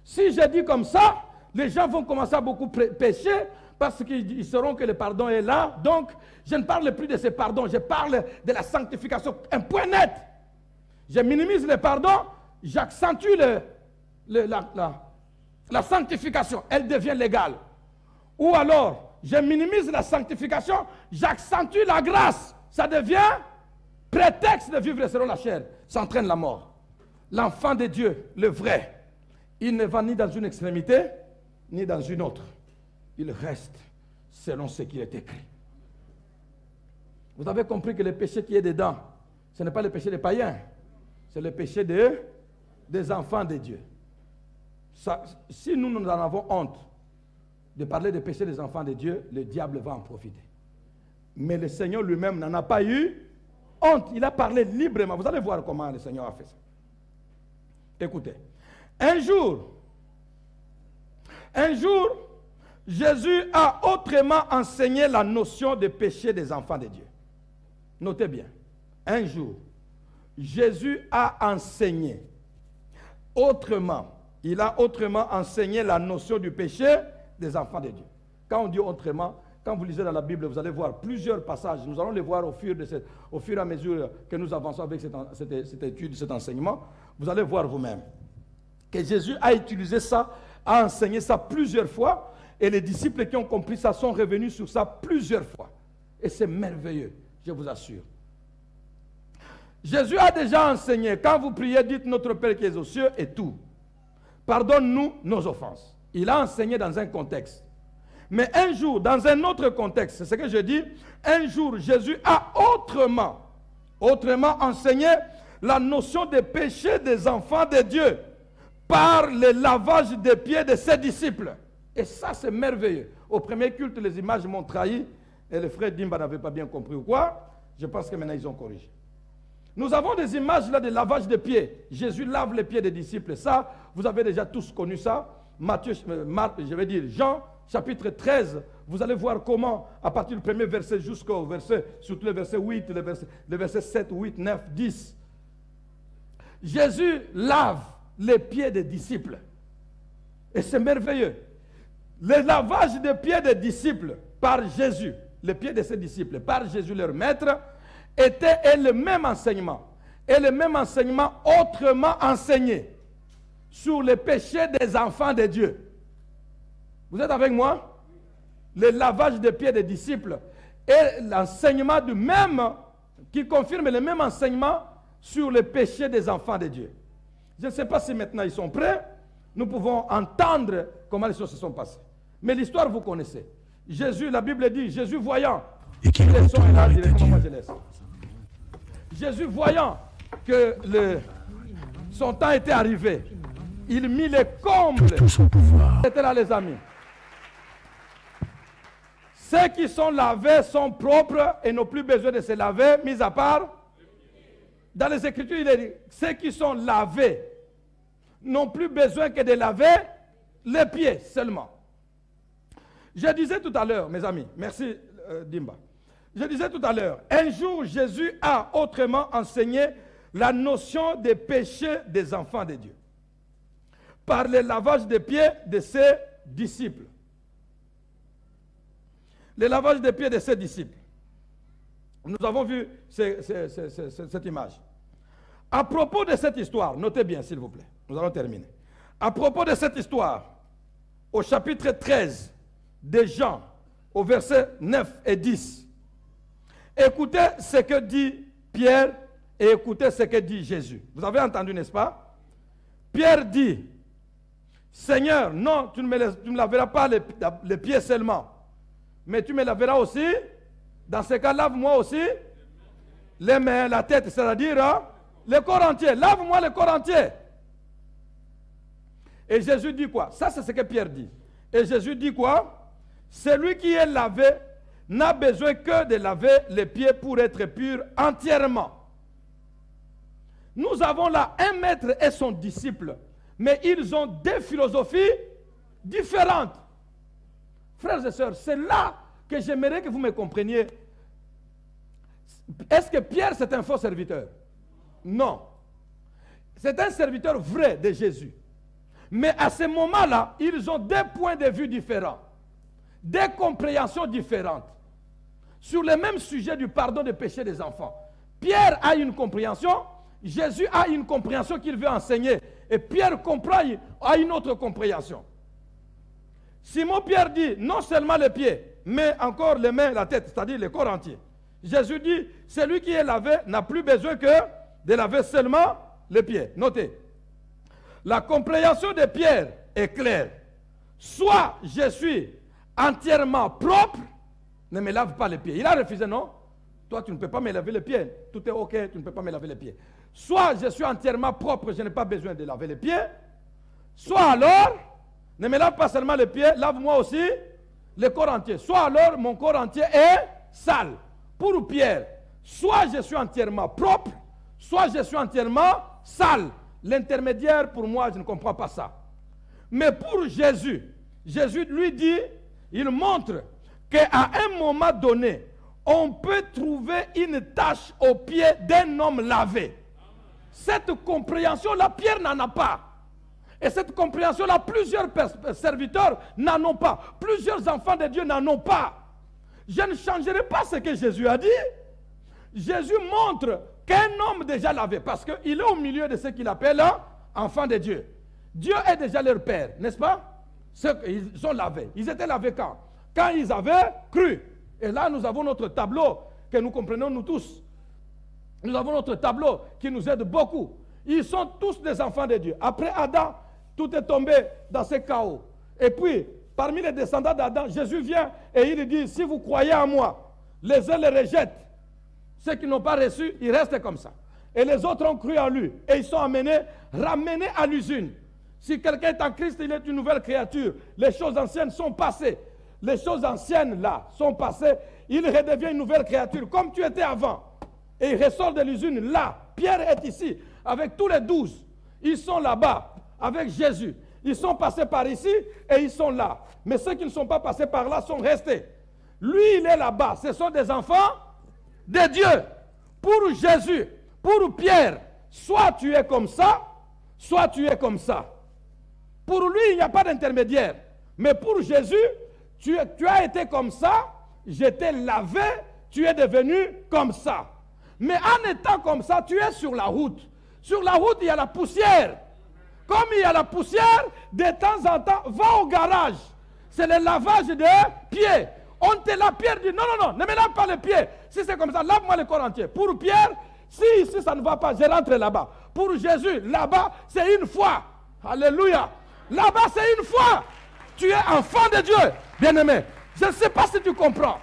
Si je dis comme ça, les gens vont commencer à beaucoup pécher parce qu'ils sauront que le pardon est là. Donc, je ne parle plus de ce pardon, je parle de la sanctification. Un point net. Je minimise le pardon, j'accentue la sanctification. Elle devient légale. Ou alors, je minimise la sanctification, j'accentue la grâce. Ça devient prétexte de vivre selon la chair. Ça entraîne la mort. L'enfant de Dieu, le vrai, il ne va ni dans une extrémité, ni dans une autre. Il reste selon ce qui est écrit. Vous avez compris que le péché qui est dedans, ce n'est pas le péché des païens, c'est le péché des enfants de Dieu. Ça, si nous en avons honte de parler des péchés des enfants de Dieu, le diable va en profiter. Mais le Seigneur lui-même n'en a pas eu honte. Il a parlé librement. Vous allez voir comment le Seigneur a fait ça. Écoutez. Un jour, Jésus a autrement enseigné la notion de péché des enfants de Dieu. Notez bien. Un jour, Jésus a enseigné autrement. Il a autrement enseigné la notion du péché des enfants de Dieu. Quand on dit autrement, quand vous lisez dans la Bible, vous allez voir plusieurs passages. Nous allons les voir au fur et à mesure que nous avançons avec cette étude, cet enseignement. Vous allez voir vous-même que Jésus a utilisé ça, a enseigné ça plusieurs fois, et les disciples qui ont compris ça sont revenus sur ça plusieurs fois. Et c'est merveilleux, je vous assure. Jésus a déjà enseigné, quand vous priez, dites notre Père qui est aux cieux et tout. Pardonne-nous nos offenses. Il a enseigné dans un contexte. Mais un jour, dans un autre contexte, c'est ce que je dis, un jour, Jésus a autrement enseigné la notion des péchés des enfants de Dieu par le lavage des pieds de ses disciples. Et ça, c'est merveilleux. Au premier culte, les images m'ont trahi et le frère Dimba n'avait pas bien compris ou quoi. Je pense que maintenant, ils ont corrigé. Nous avons des images là de lavage des pieds. Jésus lave les pieds des disciples. Ça, vous avez déjà tous connu ça. Jean, chapitre 13, vous allez voir comment, à partir du premier verset jusqu'au verset, surtout le verset 8, le verset 7, 8, 9, 10. Jésus lave les pieds des disciples. Et c'est merveilleux. Le lavage des pieds des disciples par Jésus, les pieds de ses disciples, par Jésus leur maître, était le même enseignement. Et le même enseignement autrement enseigné sur les péchés des enfants de Dieu. Vous êtes avec moi? Le lavage des pieds des disciples et l'enseignement du même, qui confirme le même enseignement sur les péchés des enfants de Dieu. Je ne sais pas si maintenant ils sont prêts. Nous pouvons entendre comment les choses se sont passées. Mais l'histoire, vous connaissez. Jésus, la Bible dit, Jésus voyant, et qu'il retourne avec Dieu. Jésus voyant que son temps était arrivé, il mit les combles. Tout son pouvoir. C'était là les amis. Ceux qui sont lavés sont propres et n'ont plus besoin de se laver, mis à part. Dans les Écritures, il est dit, ceux qui sont lavés n'ont plus besoin que de laver les pieds seulement. Je disais tout à l'heure, mes amis, merci Dimba. Je disais tout à l'heure, un jour Jésus a autrement enseigné la notion des péchés des enfants de Dieu. Par le lavage des pieds de ses disciples. Le lavage des pieds de ses disciples. Nous avons vu cette image. À propos de cette histoire, notez bien s'il vous plaît, nous allons terminer. À propos de cette histoire, au chapitre 13 de Jean, au verset 9 et 10, écoutez ce que dit Pierre et écoutez ce que dit Jésus. Vous avez entendu, n'est-ce pas? Pierre dit, Seigneur, non, tu ne me laveras pas les pieds seulement, mais tu me laveras aussi. Dans ce cas, lave-moi aussi les mains, la tête, c'est-à-dire le corps entier. Lave-moi le corps entier. Et Jésus dit quoi? Ça, c'est ce que Pierre dit. Et Jésus dit quoi? Celui qui est lavé n'a besoin que de laver les pieds pour être pur entièrement. Nous avons là un maître et son disciple, mais ils ont des philosophies différentes. Frères et sœurs, c'est là que j'aimerais que vous me compreniez. Est-ce que Pierre, c'est un faux serviteur? Non. C'est un serviteur vrai de Jésus. Mais à ce moment-là, ils ont des points de vue différents, des compréhensions différentes sur le même sujet du pardon des péchés des enfants. Pierre a une compréhension, Jésus a une compréhension qu'il veut enseigner, et Pierre comprend a une autre compréhension. Simon-Pierre dit non seulement les pieds, mais encore les mains, la tête, c'est-à-dire le corps entier. Jésus dit, celui qui est lavé n'a plus besoin que de laver seulement les pieds. Notez, la compréhension de Pierre est claire. Soit je suis entièrement propre, ne me lave pas les pieds. Il a refusé, non? Toi, tu ne peux pas me laver les pieds. Tout est OK, tu ne peux pas me laver les pieds. Soit je suis entièrement propre, je n'ai pas besoin de laver les pieds. Soit alors, ne me lave pas seulement les pieds, lave-moi aussi le corps entier. Soit alors, mon corps entier est sale. Pour Pierre, soit je suis entièrement propre, soit je suis entièrement sale. L'intermédiaire, pour moi, je ne comprends pas ça. Mais pour Jésus, Jésus lui dit, il montre qu'à un moment donné, on peut trouver une tache au pied d'un homme lavé. Cette compréhension-là, Pierre n'en a pas. Et cette compréhension-là, plusieurs serviteurs n'en ont pas. Plusieurs enfants de Dieu n'en ont pas. Je ne changerai pas ce que Jésus a dit. Jésus montre qu'un homme déjà lavé, parce qu'il est au milieu de ce qu'il appelle enfants de Dieu. Dieu est déjà leur père, n'est-ce pas? Ils sont lavés. Ils étaient lavés quand? Quand ils avaient cru. Et là, nous avons notre tableau que nous comprenons nous tous. Nous avons notre tableau qui nous aide beaucoup. Ils sont tous des enfants de Dieu. Après Adam, tout est tombé dans ce chaos. Et puis, parmi les descendants d'Adam, Jésus vient et il dit, si vous croyez en moi, les uns les rejettent. Ceux qui n'ont pas reçu, ils restent comme ça. Et les autres ont cru en lui. Et ils sont ramenés à l'usine. Si quelqu'un est en Christ, il est une nouvelle créature. Les choses anciennes sont passées. Les choses anciennes, là, sont passées. Il redevient une nouvelle créature, comme tu étais avant. Et il ressort de l'usine, là. Pierre est ici, avec tous les 12. Ils sont là-bas, avec Jésus. Ils sont passés par ici, et ils sont là. Mais ceux qui ne sont pas passés par là sont restés. Lui, il est là-bas. Ce sont des enfants de Dieu. Pour Jésus, pour Pierre, soit tu es comme ça, soit tu es comme ça. Pour lui, il n'y a pas d'intermédiaire. Mais pour Jésus, tu as été comme ça, je t'ai lavé, tu es devenu comme ça. Mais en étant comme ça, tu es sur la route. Sur la route, il y a la poussière. Comme il y a la poussière, de temps en temps, va au garage. C'est le lavage des pieds. On te lave, Pierre dit, non, non, non, ne me lave pas les pieds. Si c'est comme ça, lave-moi le corps entier. Pour Pierre, si ici ça ne va pas, je rentre là-bas. Pour Jésus, là-bas, c'est une fois. Alléluia. Là-bas, c'est une fois. Tu es enfant de Dieu, bien-aimé. Je ne sais pas si tu comprends.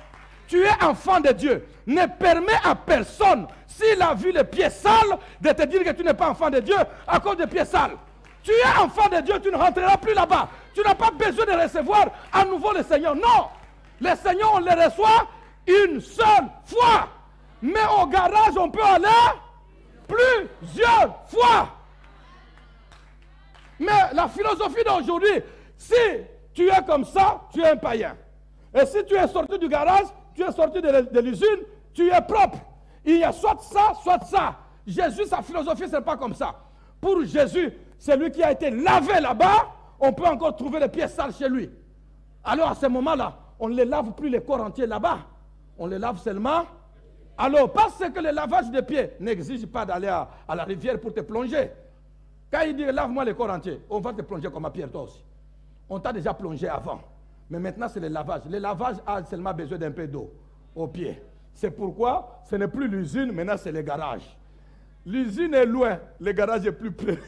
Tu es enfant de Dieu. Ne permets à personne, s'il a vu les pieds sales, de te dire que tu n'es pas enfant de Dieu à cause des pieds sales. Tu es enfant de Dieu, tu ne rentreras plus là-bas. Tu n'as pas besoin de recevoir à nouveau le Seigneur. Non. Le Seigneur, on le reçoit une seule fois. Mais au garage, on peut aller plusieurs fois. Mais la philosophie d'aujourd'hui, si tu es comme ça, tu es un païen. Et si tu es sorti du garage, tu es sorti de l'usine, tu es propre. Il y a soit ça, soit ça. Jésus, sa philosophie, ce n'est pas comme ça. Pour Jésus, c'est lui qui a été lavé là-bas, on peut encore trouver les pieds sales chez lui. Alors à ce moment-là, on ne les lave plus les corps entiers là-bas. On les lave seulement. Alors, parce que le lavage des pieds n'exige pas d'aller à la rivière pour te plonger. Quand il dit lave-moi les corps entiers, on va te plonger comme à Pierre toi aussi. On t'a déjà plongé avant. Mais maintenant, c'est le lavage. Le lavage a seulement besoin d'un peu d'eau aux pieds. C'est pourquoi ce n'est plus l'usine, maintenant c'est le garage. L'usine est loin, le garage est plus près.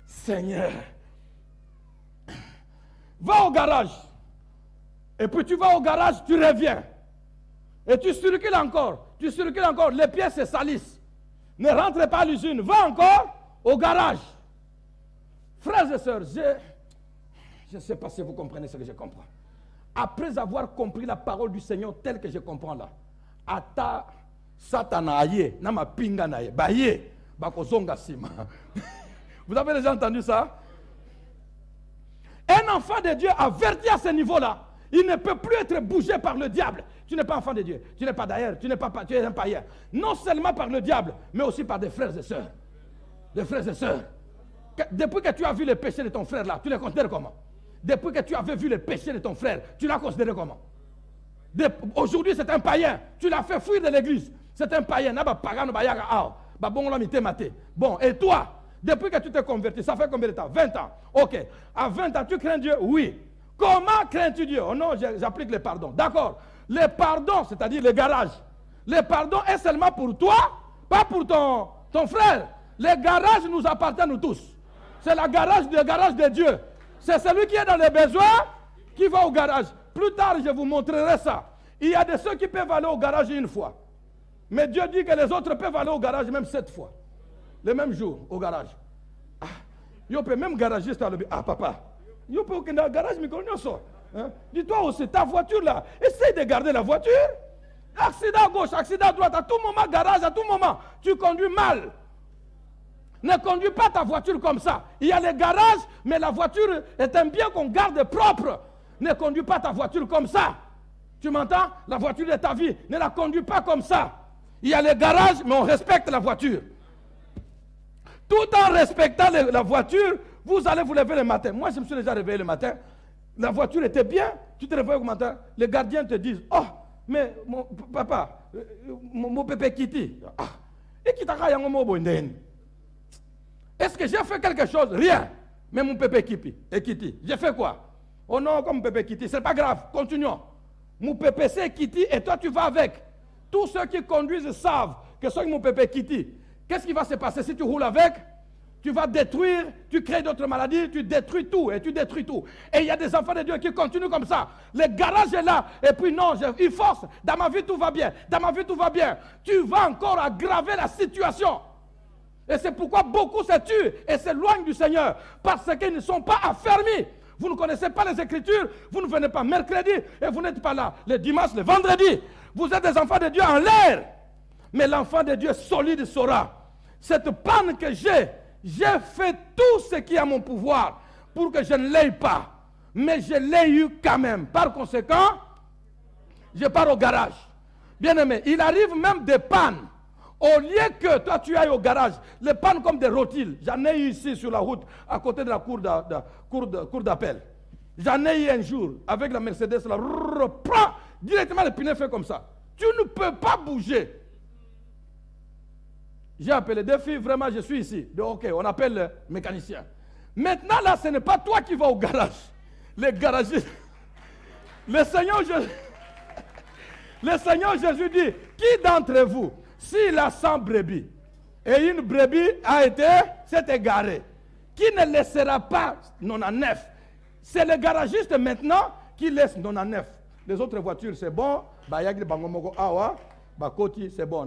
Seigneur, va au garage. Et puis tu vas au garage, tu reviens. Et tu circules encore. Les pieds se salissent. Ne rentre pas à l'usine. Va encore au garage. Frères et sœurs, je ne sais pas si vous comprenez ce que je comprends. Après avoir compris la parole du Seigneur telle que je comprends là, ata satanaye, nama pinga naye, baye, bakozonga sima. Vous avez déjà entendu ça? Un enfant de Dieu averti à ce niveau-là, il ne peut plus être bougé par le diable. Tu n'es pas enfant de Dieu, tu n'es pas d'ailleurs, tu es un païen. Non seulement par le diable, mais aussi par des frères et sœurs. Des frères et sœurs. Depuis que tu as vu les péchés de ton frère là, tu les considères comment? Depuis que tu avais vu les péchés de ton frère, tu l'as considéré comment? Aujourd'hui, c'est un païen. Tu l'as fait fuir de l'église. C'est un païen. Bon, et toi, depuis que tu t'es converti, ça fait combien de temps? 20 ans. Ok. À 20 ans, tu crains Dieu? Oui. Comment crains-tu Dieu? Oh non, j'applique le pardon. D'accord. Le pardon, c'est-à-dire le garage. Le pardon est seulement pour toi, pas pour ton frère. Le garage nous appartient nous tous. C'est le garage de Dieu. C'est celui qui est dans les besoins qui va au garage. Plus tard, je vous montrerai ça. Il y a de ceux qui peuvent aller au garage une fois. Mais Dieu dit que les autres peuvent aller au garage même 7 fois. Le même jour, au garage. Ah, il peut même garagiste à l'objet. Ah, papa. Il peut aucun garage, mais qu'on sort. Dis-toi aussi, ta voiture là, essaye de garder la voiture. Accident à gauche, accident à droite, à tout moment, garage, à tout moment. Tu conduis mal. Ne conduis pas ta voiture comme ça. Il y a les garages, mais la voiture est un bien qu'on garde propre. Ne conduis pas ta voiture comme ça. Tu m'entends? La voiture de ta vie, ne la conduis pas comme ça. Il y a les garages, mais on respecte la voiture. Tout en respectant la voiture, vous allez vous lever le matin. Moi, je me suis déjà réveillé le matin. La voiture était bien. Tu te réveilles au matin. Les gardiens te disent, oh, mais mon papa, mon pépé Kitty. Et qui t'a Est-ce que j'ai fait quelque chose? Rien. Mais mon pépé Kitty. J'ai fait quoi? Oh non, comme pépé Kitty. C'est pas grave. Continuons. Mon pépé c'est Kitty et toi tu vas avec. Tous ceux qui conduisent savent que c'est mon pépé Kitty. Qu'est-ce qui va se passer si tu roules avec? Tu vas détruire, tu crées d'autres maladies, tu détruis tout et tu détruis tout. Et il y a des enfants de Dieu qui continuent comme ça. Le garage est là et puis non, il force. Dans ma vie tout va bien. Dans ma vie tout va bien. Tu vas encore aggraver la situation. Et c'est pourquoi beaucoup se tuent et s'éloignent du Seigneur. Parce qu'ils ne sont pas affermis. Vous ne connaissez pas les Écritures. Vous ne venez pas mercredi et vous n'êtes pas là le dimanche, le vendredi. Vous êtes des enfants de Dieu en l'air. Mais l'enfant de Dieu solide saura. Cette panne que j'ai fait tout ce qui est à mon pouvoir pour que je ne l'aie pas. Mais je l'ai eu quand même. Par conséquent, je pars au garage. Bien aimé, il arrive même des pannes. Au lieu que toi tu ailles au garage, les pannes comme des rotiles. J'en ai eu ici sur la route, à côté de la cour d'appel. J'en ai eu un jour, avec la Mercedes, là, reprend directement le pneu fait comme ça. Tu ne peux pas bouger. J'ai appelé deux filles, vraiment je suis ici. Donc ok, on appelle le mécanicien. Maintenant là, ce n'est pas toi qui vas au garage. Les garagistes. Le Seigneur Jésus dit, qui d'entre vous, s'il a 100 brebis, et une brebis s'est égarée, qui ne laissera pas 99? C'est le garagiste maintenant qui laisse 99. Les autres voitures, c'est bon. C'est bon.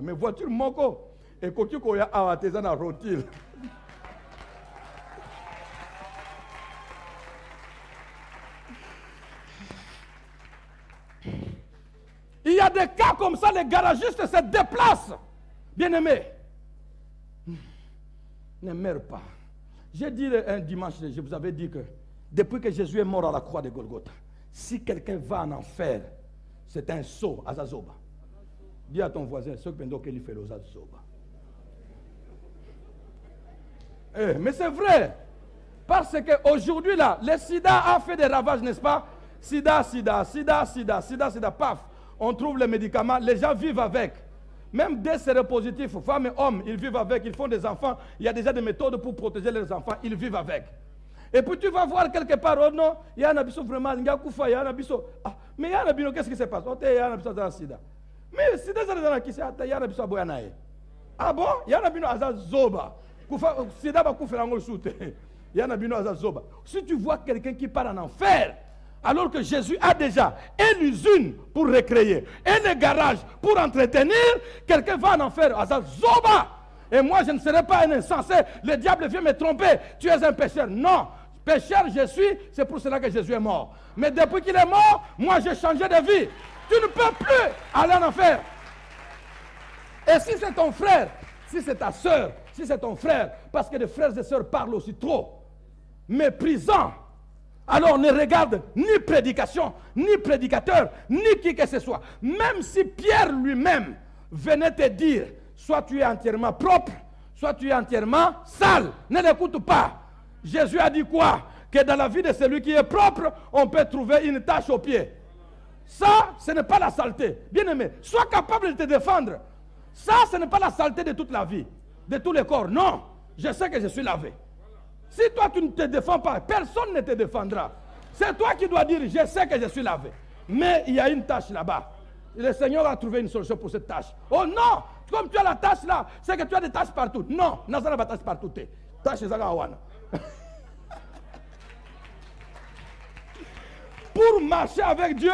Mais voiture moko, et koti koya awatezana rotile. Il y a des cas comme ça, les garagistes se déplacent. Bien-aimés, ne meurs pas. J'ai dit un dimanche, je vous avais dit que depuis que Jésus est mort à la croix de Golgotha, si quelqu'un va en enfer, c'est un saut à Zazoba. Dis à ton voisin, ce que qu'il fait aux Zazoba. Mais c'est vrai. Parce qu'aujourd'hui, là, le sida a fait des ravages, n'est-ce pas? Sida, paf. On trouve les médicaments, les gens vivent avec. Même des séropositifs, femmes et hommes, ils vivent avec, ils font des enfants. Il y a déjà des méthodes pour protéger les enfants, ils vivent avec. Et puis tu vas voir quelque part, oh non, il y a un abisso vraiment, il y a un abisso. Ah, mais il y a un abisso, qu'est-ce qui se passe? Oh, il y a un abisso dans le sida. Mais sida, c'est dans qui c'est, il y a un abisso à Boyanae. Ah bon? Il y a un abisso à Zoba. Sida va couper l'angle sous. Il y a un abisso à Zoba. Si tu vois quelqu'un qui part en enfer, alors que Jésus a déjà et l'usine pour recréer, et le garage pour entretenir, quelqu'un va en enfer à Zoba. Et moi, je ne serai pas un insensé. Le diable vient me tromper. Tu es un pécheur. Non. Pécheur, je suis. C'est pour cela que Jésus est mort. Mais depuis qu'il est mort, moi, j'ai changé de vie. Tu ne peux plus aller en enfer. Et si c'est ton frère, si c'est ta soeur, si c'est ton frère, parce que les frères et sœurs parlent aussi trop, méprisant, alors ne regarde ni prédication, ni prédicateur, ni qui que ce soit. Même si Pierre lui-même venait te dire, soit tu es entièrement propre, soit tu es entièrement sale. Ne l'écoute pas. Jésus a dit quoi? Que dans la vie de celui qui est propre, on peut trouver une tache au pied. Ça, ce n'est pas la saleté. Bien-aimé, sois capable de te défendre. Ça, ce n'est pas la saleté de toute la vie, de tous les corps. Non, je sais que je suis lavé. Si toi, tu ne te défends pas, personne ne te défendra. C'est toi qui dois dire, je sais que je suis lavé. Mais il y a une tache là-bas. Le Seigneur a trouvé une solution pour cette tâche. Oh non, comme tu as la tâche là, c'est que tu as des tâches partout. Non, Nazara va tâche partout. Tâche Zagawana. Pour marcher avec Dieu,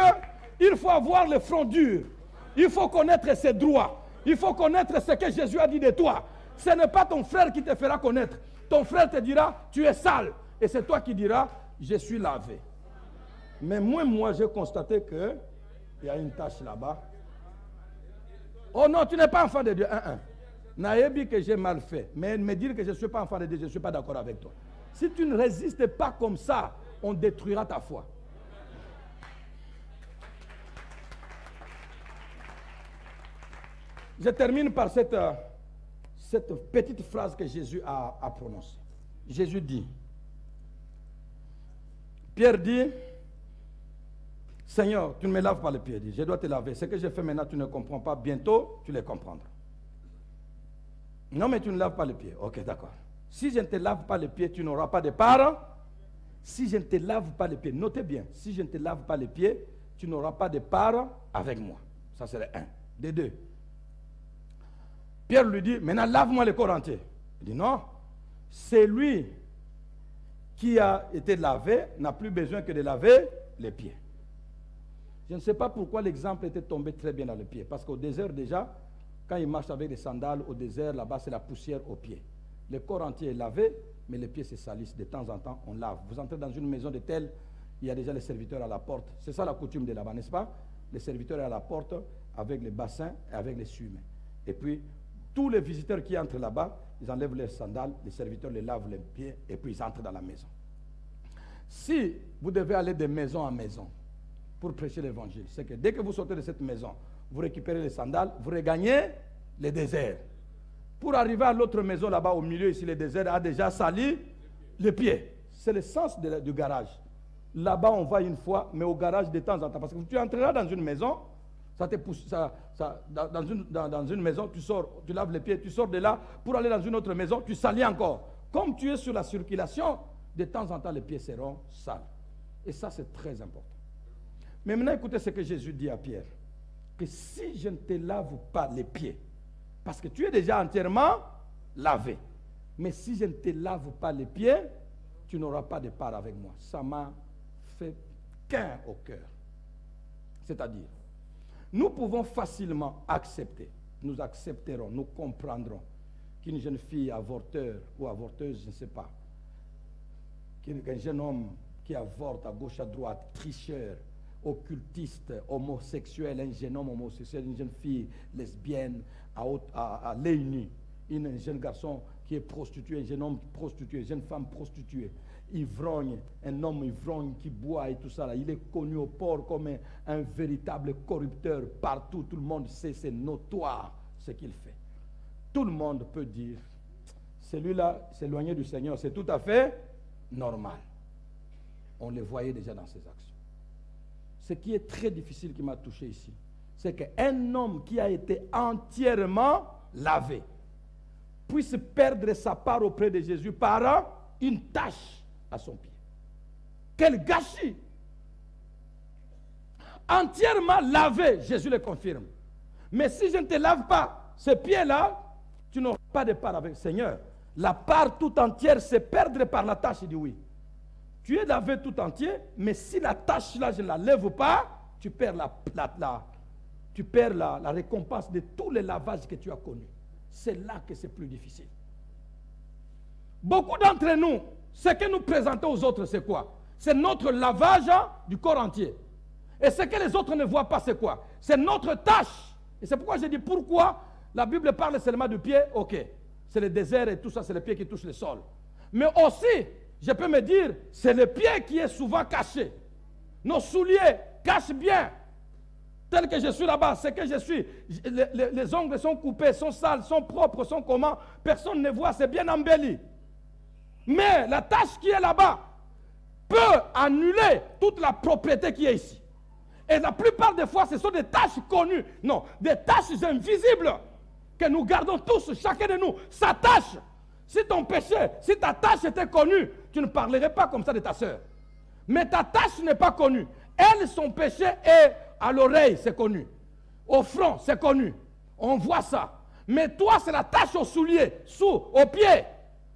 il faut avoir le front dur. Il faut connaître ses droits. Il faut connaître ce que Jésus a dit de toi. Ce n'est pas ton frère qui te fera connaître. Ton frère te dira, tu es sale. Et c'est toi qui diras, je suis lavé. Mais moi j'ai constaté que il y a une tâche là-bas. Oh non, tu n'es pas enfant de Dieu. Naïbi que j'ai mal fait. Mais me dire que je ne suis pas enfant de Dieu, je ne suis pas d'accord avec toi. Si tu ne résistes pas comme ça, on détruira ta foi. Je termine par cette petite phrase que Jésus a prononcée. Jésus dit, Pierre dit, Seigneur, tu ne me laves pas les pieds. Je dois te laver. Ce que je fais maintenant, tu ne comprends pas. Bientôt, tu les comprendras. Non, mais tu ne laves pas les pieds. Ok, d'accord. Si je ne te lave pas les pieds, tu n'auras pas de part. Si je ne te lave pas les pieds, notez bien, si je ne te lave pas les pieds, tu n'auras pas de part avec moi. Ça serait un. De deux. Pierre lui dit, maintenant lave-moi le corps entier. Il dit non, c'est lui qui a été lavé, n'a plus besoin que de laver les pieds. Je ne sais pas pourquoi l'exemple était tombé très bien dans le pied. Parce qu'au désert déjà, quand il marche avec des sandales au désert, là-bas c'est la poussière aux pieds. Le corps entier est lavé, mais les pieds se salissent. De temps en temps, on lave. Vous entrez dans une maison de telle, il y a déjà les serviteurs à la porte. C'est ça la coutume de là-bas, n'est-ce pas? Les serviteurs à la porte avec les bassins et avec les sumes. Et puis, tous les visiteurs qui entrent là-bas, ils enlèvent leurs sandales, les serviteurs les lavent les pieds et puis ils entrent dans la maison. Si vous devez aller de maison en maison pour prêcher l'évangile, c'est que dès que vous sortez de cette maison, vous récupérez les sandales, vous regagnez le désert. Pour arriver à l'autre maison là-bas au milieu, ici le désert a déjà sali les pieds. C'est le sens du garage. Là-bas on va une fois, mais au garage de temps en temps. Parce que tu entreras dans une maison, ça te pousse, dans une maison, tu sors, tu laves les pieds, tu sors de là pour aller dans une autre maison, tu salis encore. Comme tu es sur la circulation, de temps en temps les pieds seront sales. Et ça c'est très important. Mais maintenant écoutez ce que Jésus dit à Pierre. Que si je ne te lave pas les pieds, parce que tu es déjà entièrement lavé, mais si je ne te lave pas les pieds, tu n'auras pas de part avec moi. Ça m'a fait qu'un au cœur. C'est-à-dire, nous pouvons facilement accepter, nous accepterons, nous comprendrons qu'une jeune fille avorteur ou avorteuse, je ne sais pas, qu'un jeune homme qui avorte à gauche, à droite, tricheur, occultiste, homosexuel, un jeune homme homosexuel, une jeune fille lesbienne à l'œil nu, un jeune garçon qui est prostitué, un jeune homme prostitué, une jeune femme prostituée, ivrogne, un homme ivrogne qui boit et tout ça. Là. Il est connu au port comme un véritable corrupteur partout. Tout le monde sait, c'est notoire ce qu'il fait. Tout le monde peut dire, celui-là s'éloignait du Seigneur. C'est tout à fait normal. On le voyait déjà dans ses actions. Ce qui est très difficile qui m'a touché ici, c'est qu'un homme qui a été entièrement lavé puisse perdre sa part auprès de Jésus par une tache à son pied. Quel gâchis! Entièrement lavé, Jésus le confirme. Mais si je ne te lave pas ces pieds-là, tu n'auras pas de part avec le Seigneur. La part tout entière, c'est perdre par la tâche. Il dit oui. Tu es lavé tout entier, mais si la tâche-là, je ne la lève pas, tu perds la récompense de tous les lavages que tu as connus. C'est là que c'est plus difficile. Beaucoup d'entre nous, ce que nous présentons aux autres, c'est quoi? C'est notre lavage du corps entier. Et ce que les autres ne voient pas, c'est quoi? C'est notre tâche. Et c'est pourquoi je dis pourquoi la Bible parle seulement du pied. Ok, c'est le désert et tout ça, c'est le pied qui touche le sol. Mais aussi, je peux me dire, c'est le pied qui est souvent caché. Nos souliers cachent bien. Tel que je suis là-bas, c'est que je suis. Les ongles sont coupés, sont sales, sont propres, sont comment? Personne ne voit, c'est bien embelli. Mais la tâche qui est là-bas peut annuler toute la propriété qui est ici. Et la plupart des fois, ce sont des tâches connues. Non, des tâches invisibles que nous gardons tous, chacun de nous. Sa tâche. Si ton péché, si ta tâche était connue, tu ne parlerais pas comme ça de ta sœur. Mais ta tâche n'est pas connue. Elle, son péché est à l'oreille, c'est connu. Au front, c'est connu. On voit ça. Mais toi, c'est la tâche au soulier, au pied.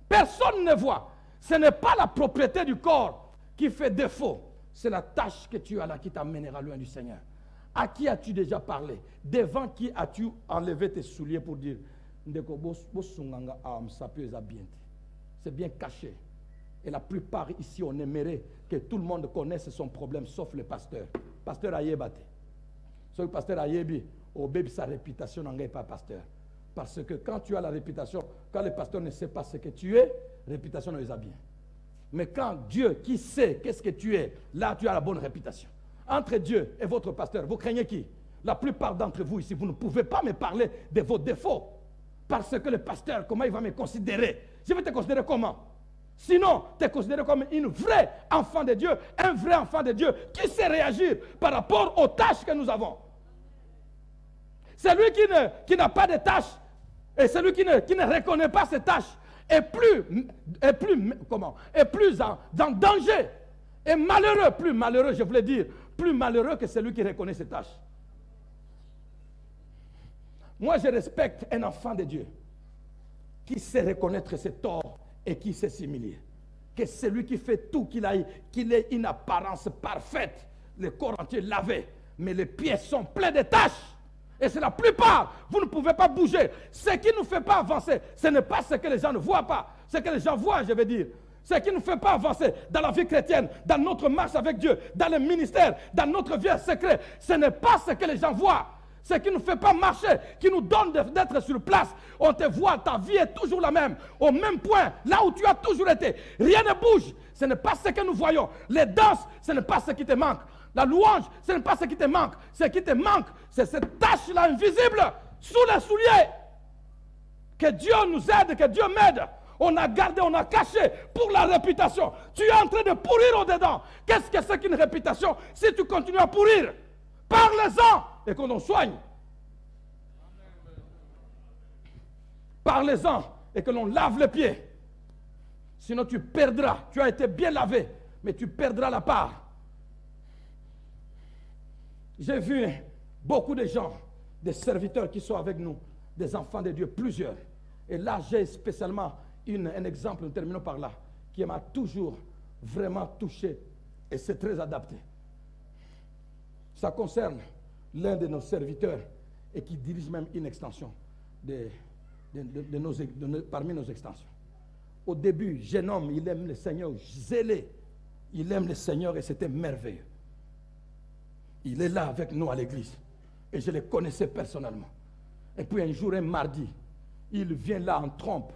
Personne ne voit. Ce n'est pas la propriété du corps qui fait défaut. C'est la tâche que tu as là qui t'amènera loin du Seigneur. À qui as-tu déjà parlé? Devant qui as-tu enlevé tes souliers pour dire c'est bien caché. Et la plupart ici, on aimerait que tout le monde connaisse son problème, sauf le pasteur. Pasteur Ayebate. Ce pasteur Ayebi, au bébé, sa réputation n'en est pas pasteur. Parce que quand tu as la réputation, quand le pasteur ne sait pas ce que tu es, réputation ne les a bien. Mais quand Dieu, qui sait qu'est-ce que tu es, là tu as la bonne réputation. Entre Dieu et votre pasteur, vous craignez qui? La plupart d'entre vous ici, vous ne pouvez pas me parler de vos défauts. Parce que le pasteur, comment il va me considérer? Je vais te considérer comment? Sinon, tu es considéré comme une vraie enfant de Dieu, un vrai enfant de Dieu qui sait réagir par rapport aux tâches que nous avons. Celui qui n'a pas de tâches et celui qui ne reconnaît pas ses tâches est plus en danger, et malheureux, plus malheureux, je voulais dire, plus malheureux que celui qui reconnaît ses tâches. Moi, je respecte un enfant de Dieu qui sait reconnaître ses torts et qui sait s'humilier. Que celui qui fait tout, qu'il ait une apparence parfaite, le corps entier lavé, mais les pieds sont pleins de taches. Et c'est la plupart, vous ne pouvez pas bouger. Ce qui ne nous fait pas avancer, ce n'est pas ce que les gens ne voient pas. Ce que les gens voient, je veux dire. Ce qui ne nous fait pas avancer dans la vie chrétienne, dans notre marche avec Dieu, dans le ministère, dans notre vie secrète, ce n'est pas ce que les gens voient. Ce qui ne nous fait pas marcher, qui nous donne d'être sur place. On te voit, ta vie est toujours la même, au même point, là où tu as toujours été. Rien ne bouge. Ce n'est pas ce que nous voyons. Les danses, ce n'est pas ce qui te manque. La louange, ce n'est pas ce qui te manque. Ce qui te manque, c'est cette tache-là invisible sous les souliers. Que Dieu nous aide, que Dieu m'aide. On a gardé, on a caché pour la réputation. Tu es en train de pourrir au-dedans. Qu'est-ce que c'est qu'une réputation si tu continues à pourrir? Parlez-en et qu'on en soigne. Parlez-en et que l'on lave les pieds. Sinon tu perdras. Tu as été bien lavé, mais tu perdras la part. J'ai vu beaucoup de gens, des serviteurs qui sont avec nous, des enfants de Dieu, plusieurs. Et là, j'ai spécialement un exemple, nous terminons par là, qui m'a toujours vraiment touché et c'est très adapté. Ça concerne l'un de nos serviteurs et qui dirige même une extension parmi nos extensions. Au début, jeune homme, il aime le Seigneur, zélé. Il aime le Seigneur et c'était merveilleux. Il est là avec nous à l'église et je le connaissais personnellement. Et puis un jour, un mardi, il vient là en trompe.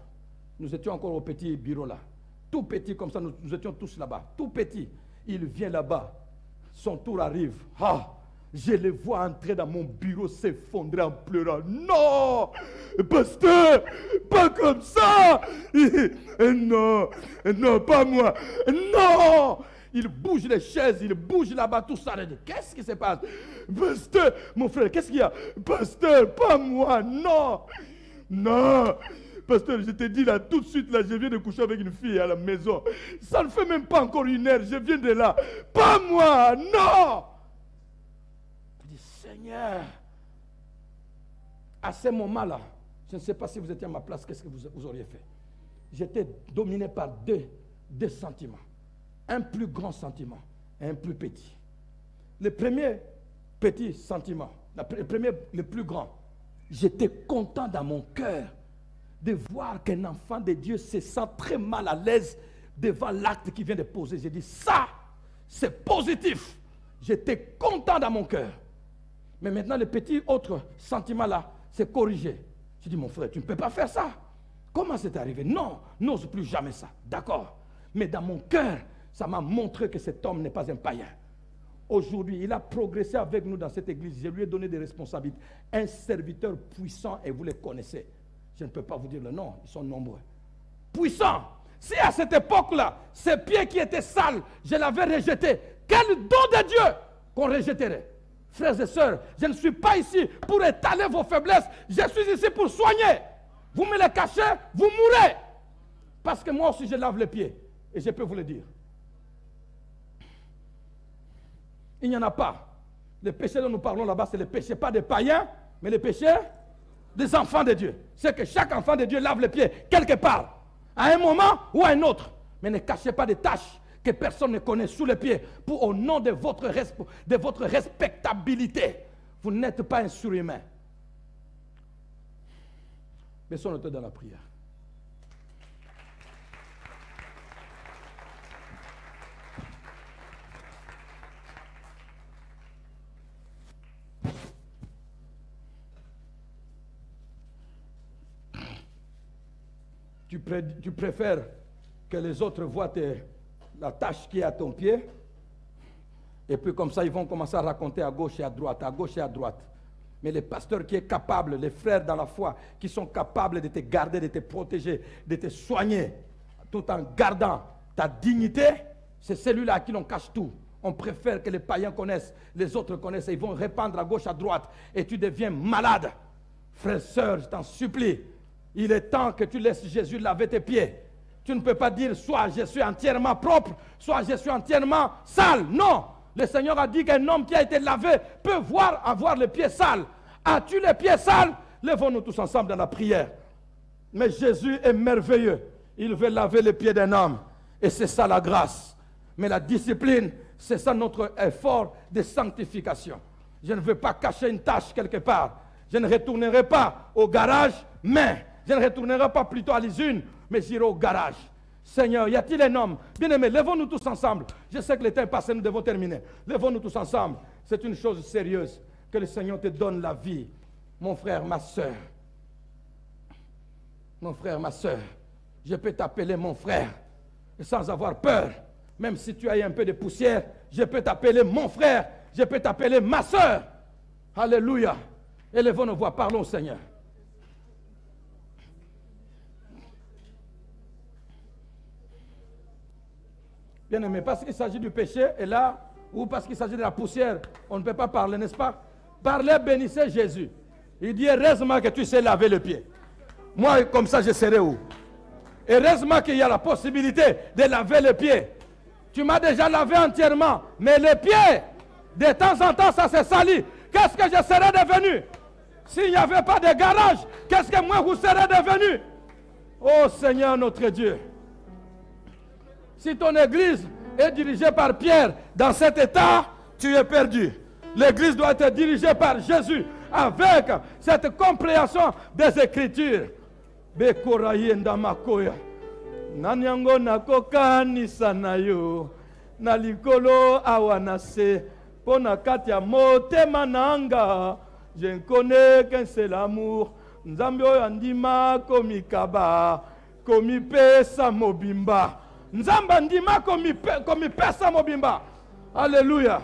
Nous étions encore au petit bureau là. Tout petit comme ça, nous étions tous là-bas. Tout petit. Il vient là-bas. Son tour arrive. Ah, Je les vois entrer dans mon bureau, s'effondrer en pleurant. Non, pasteur, pas comme ça. Non, non, pas moi. Non. Il bouge les chaises, il bouge là-bas, tout ça. Qu'est-ce qui se passe? Pasteur, mon frère, qu'est-ce qu'il y a? Pasteur, pas moi, non. Non. Pasteur, je te dis là, tout de suite, là, je viens de coucher avec une fille à la maison. Ça ne fait même pas encore 1 heure, je viens de là. Pas moi, non. Je dis, Seigneur, à ce moment-là, je ne sais pas si vous étiez à ma place, qu'est-ce que vous auriez fait? J'étais dominé par deux sentiments. Un plus grand sentiment et un plus petit. Le premier petit sentiment, le plus grand, j'étais content dans mon cœur de voir qu'un enfant de Dieu se sent très mal à l'aise devant l'acte qu'il vient de poser. J'ai dit, ça, c'est positif. J'étais content dans mon cœur. Mais maintenant, le petit autre sentiment là, c'est corrigé. J'ai dit, mon frère, tu ne peux pas faire ça. Comment c'est arrivé? Non, n'ose plus jamais ça. D'accord. Mais dans mon cœur, ça m'a montré que cet homme n'est pas un païen. Aujourd'hui, il a progressé avec nous dans cette église. Je lui ai donné des responsabilités. Un serviteur puissant, et vous les connaissez. Je ne peux pas vous dire le nom, ils sont nombreux. Puissant. Si à cette époque-là, ces pieds qui étaient sales, je l'avais rejeté, quel don de Dieu qu'on rejetterait? Frères et sœurs, je ne suis pas ici pour étaler vos faiblesses. Je suis ici pour soigner. Vous me les cachez, vous mourrez. Parce que moi aussi, je lave les pieds. Et je peux vous le dire. Il n'y en a pas. Les péchés dont nous parlons là-bas, c'est les péchés pas des païens, mais les péchés des enfants de Dieu. C'est que chaque enfant de Dieu lave les pieds quelque part, à un moment ou à un autre. Mais ne cachez pas des tâches que personne ne connaît sous les pieds pour au nom de votre respectabilité. Vous n'êtes pas un surhumain. Baissons-nous dans la prière. Tu préfères que les autres voient la tâche qui est à ton pied, et puis comme ça, ils vont commencer à raconter à gauche et à droite, à gauche et à droite. Mais les pasteurs qui sont capables, les frères dans la foi, qui sont capables de te garder, de te protéger, de te soigner, tout en gardant ta dignité, c'est celui-là à qui l'on cache tout. On préfère que les païens connaissent, les autres connaissent, et ils vont répandre à gauche, à droite, et tu deviens malade. Frère, sœur, je t'en supplie. Il est temps que tu laisses Jésus laver tes pieds. Tu ne peux pas dire soit je suis entièrement propre, soit je suis entièrement sale. Non, le Seigneur a dit qu'un homme qui a été lavé peut avoir les pieds sales. As-tu les pieds sales? Levons-nous tous ensemble dans la prière. Mais Jésus est merveilleux. Il veut laver les pieds d'un homme. Et c'est ça la grâce. Mais la discipline, c'est ça notre effort de sanctification. Je ne veux pas cacher une tâche quelque part. Je ne retournerai pas au garage, mais je ne retournerai pas plutôt à l'usine, mais j'irai au garage. Seigneur, y a-t-il un homme? Bien-aimé, levons-nous tous ensemble. Je sais que le temps est passé, nous devons terminer. Levons-nous tous ensemble. C'est une chose sérieuse. Que le Seigneur te donne la vie. Mon frère, ma soeur. Mon frère, ma soeur. Je peux t'appeler mon frère. Et sans avoir peur. Même si tu as un peu de poussière, je peux t'appeler mon frère. Je peux t'appeler ma soeur. Alléluia. Élevons nos voix, parlons au Seigneur. Bien-aimé, parce qu'il s'agit du péché, et là, ou parce qu'il s'agit de la poussière, on ne peut pas parler, n'est-ce pas? Parlez, bénissez Jésus. Il dit, heureusement que tu sais laver le pied. Moi, comme ça, je serai où? Heureusement qu'il y a la possibilité de laver le pied. Tu m'as déjà lavé entièrement, mais le pied, de temps en temps, ça se salit. Qu'est-ce que je serais devenu? S'il n'y avait pas de garage, qu'est-ce que moi vous serez devenu? Oh Seigneur notre Dieu. Si ton église est dirigée par Pierre dans cet état, tu es perdu. L'église doit être dirigée par Jésus avec cette compréhension des Écritures. Bekorayenda makoya. Nanyango nakokanisa nayo. Nalikolo awanase. Pona katia motema nanga. Je ne connais qu'un seul amour. Nzambe oyo andima komikaba. Komipesa mobimba. Nzamba ndima komipesa mobimba. Alléluia.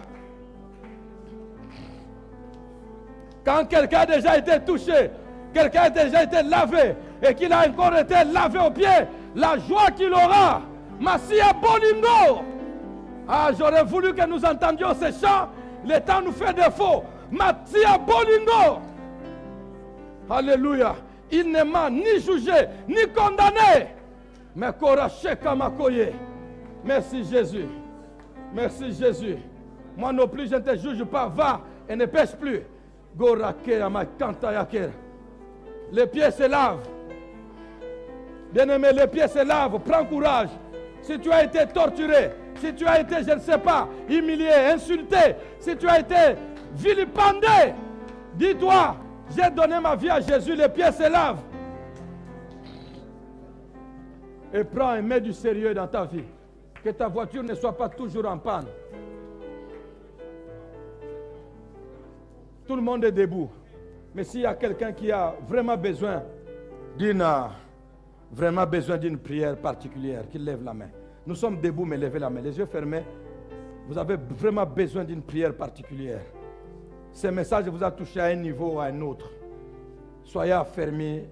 Quand quelqu'un a déjà été touché, quelqu'un a déjà été lavé et qu'il a encore été lavé aux pieds, la joie qu'il aura. Massia Bolingo. Ah, j'aurais voulu que nous entendions ces chants. Le temps nous fait défaut. Massia Bolingo. Alléluia. Il ne m'a ni jugé, ni condamné. Mais Koracheka Makoye. Merci Jésus. Merci Jésus. Moi non plus, je ne te juge pas. Va et ne pêche plus. Gorakea Makanta Yakera. Les pieds se lavent. Bien-aimé, les pieds se lavent. Prends courage. Si tu as été torturé, si tu as été, je ne sais pas, humilié, insulté, si tu as été vilipendé, dis-toi, j'ai donné ma vie à Jésus, les pieds se lavent. Et prends et mets du sérieux dans ta vie. Que ta voiture ne soit pas toujours en panne. Tout le monde est debout. Mais s'il y a quelqu'un qui a vraiment besoin d'une prière particulière, qu'il lève la main. Nous sommes debout, mais levez la main. Les yeux fermés. Vous avez vraiment besoin d'une prière particulière. Ce message vous a touché à un niveau ou à un autre. Soyez affermis.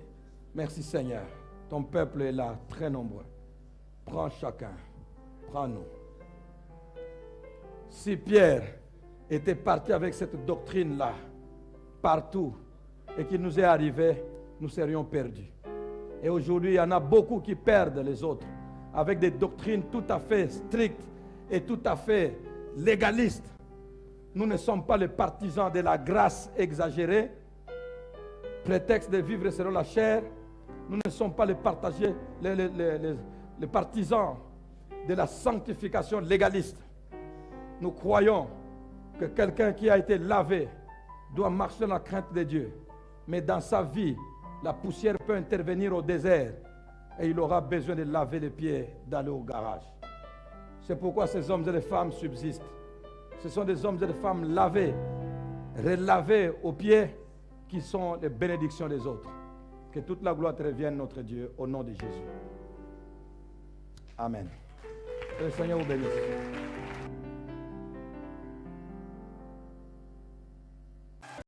Merci Seigneur. Ton peuple est là, très nombreux. Prends chacun. Prends-nous. Si Pierre était parti avec cette doctrine-là, partout, et qu'il nous est arrivé, nous serions perdus. Et aujourd'hui, il y en a beaucoup qui perdent les autres avec des doctrines tout à fait strictes et tout à fait légalistes. Nous ne sommes pas les partisans de la grâce exagérée, prétexte de vivre selon la chair. Nous ne sommes pas les partisans de la sanctification légaliste. Nous croyons que quelqu'un qui a été lavé doit marcher dans la crainte de Dieu. Mais dans sa vie, la poussière peut intervenir au désert et il aura besoin de laver les pieds, d'aller au garage. C'est pourquoi ces hommes et les femmes subsistent. Ce sont des hommes et des femmes lavés, relavés aux pieds, qui sont les bénédictions des autres. Que toute la gloire te revienne, notre Dieu, au nom de Jésus. Amen. Que le Seigneur vous bénisse.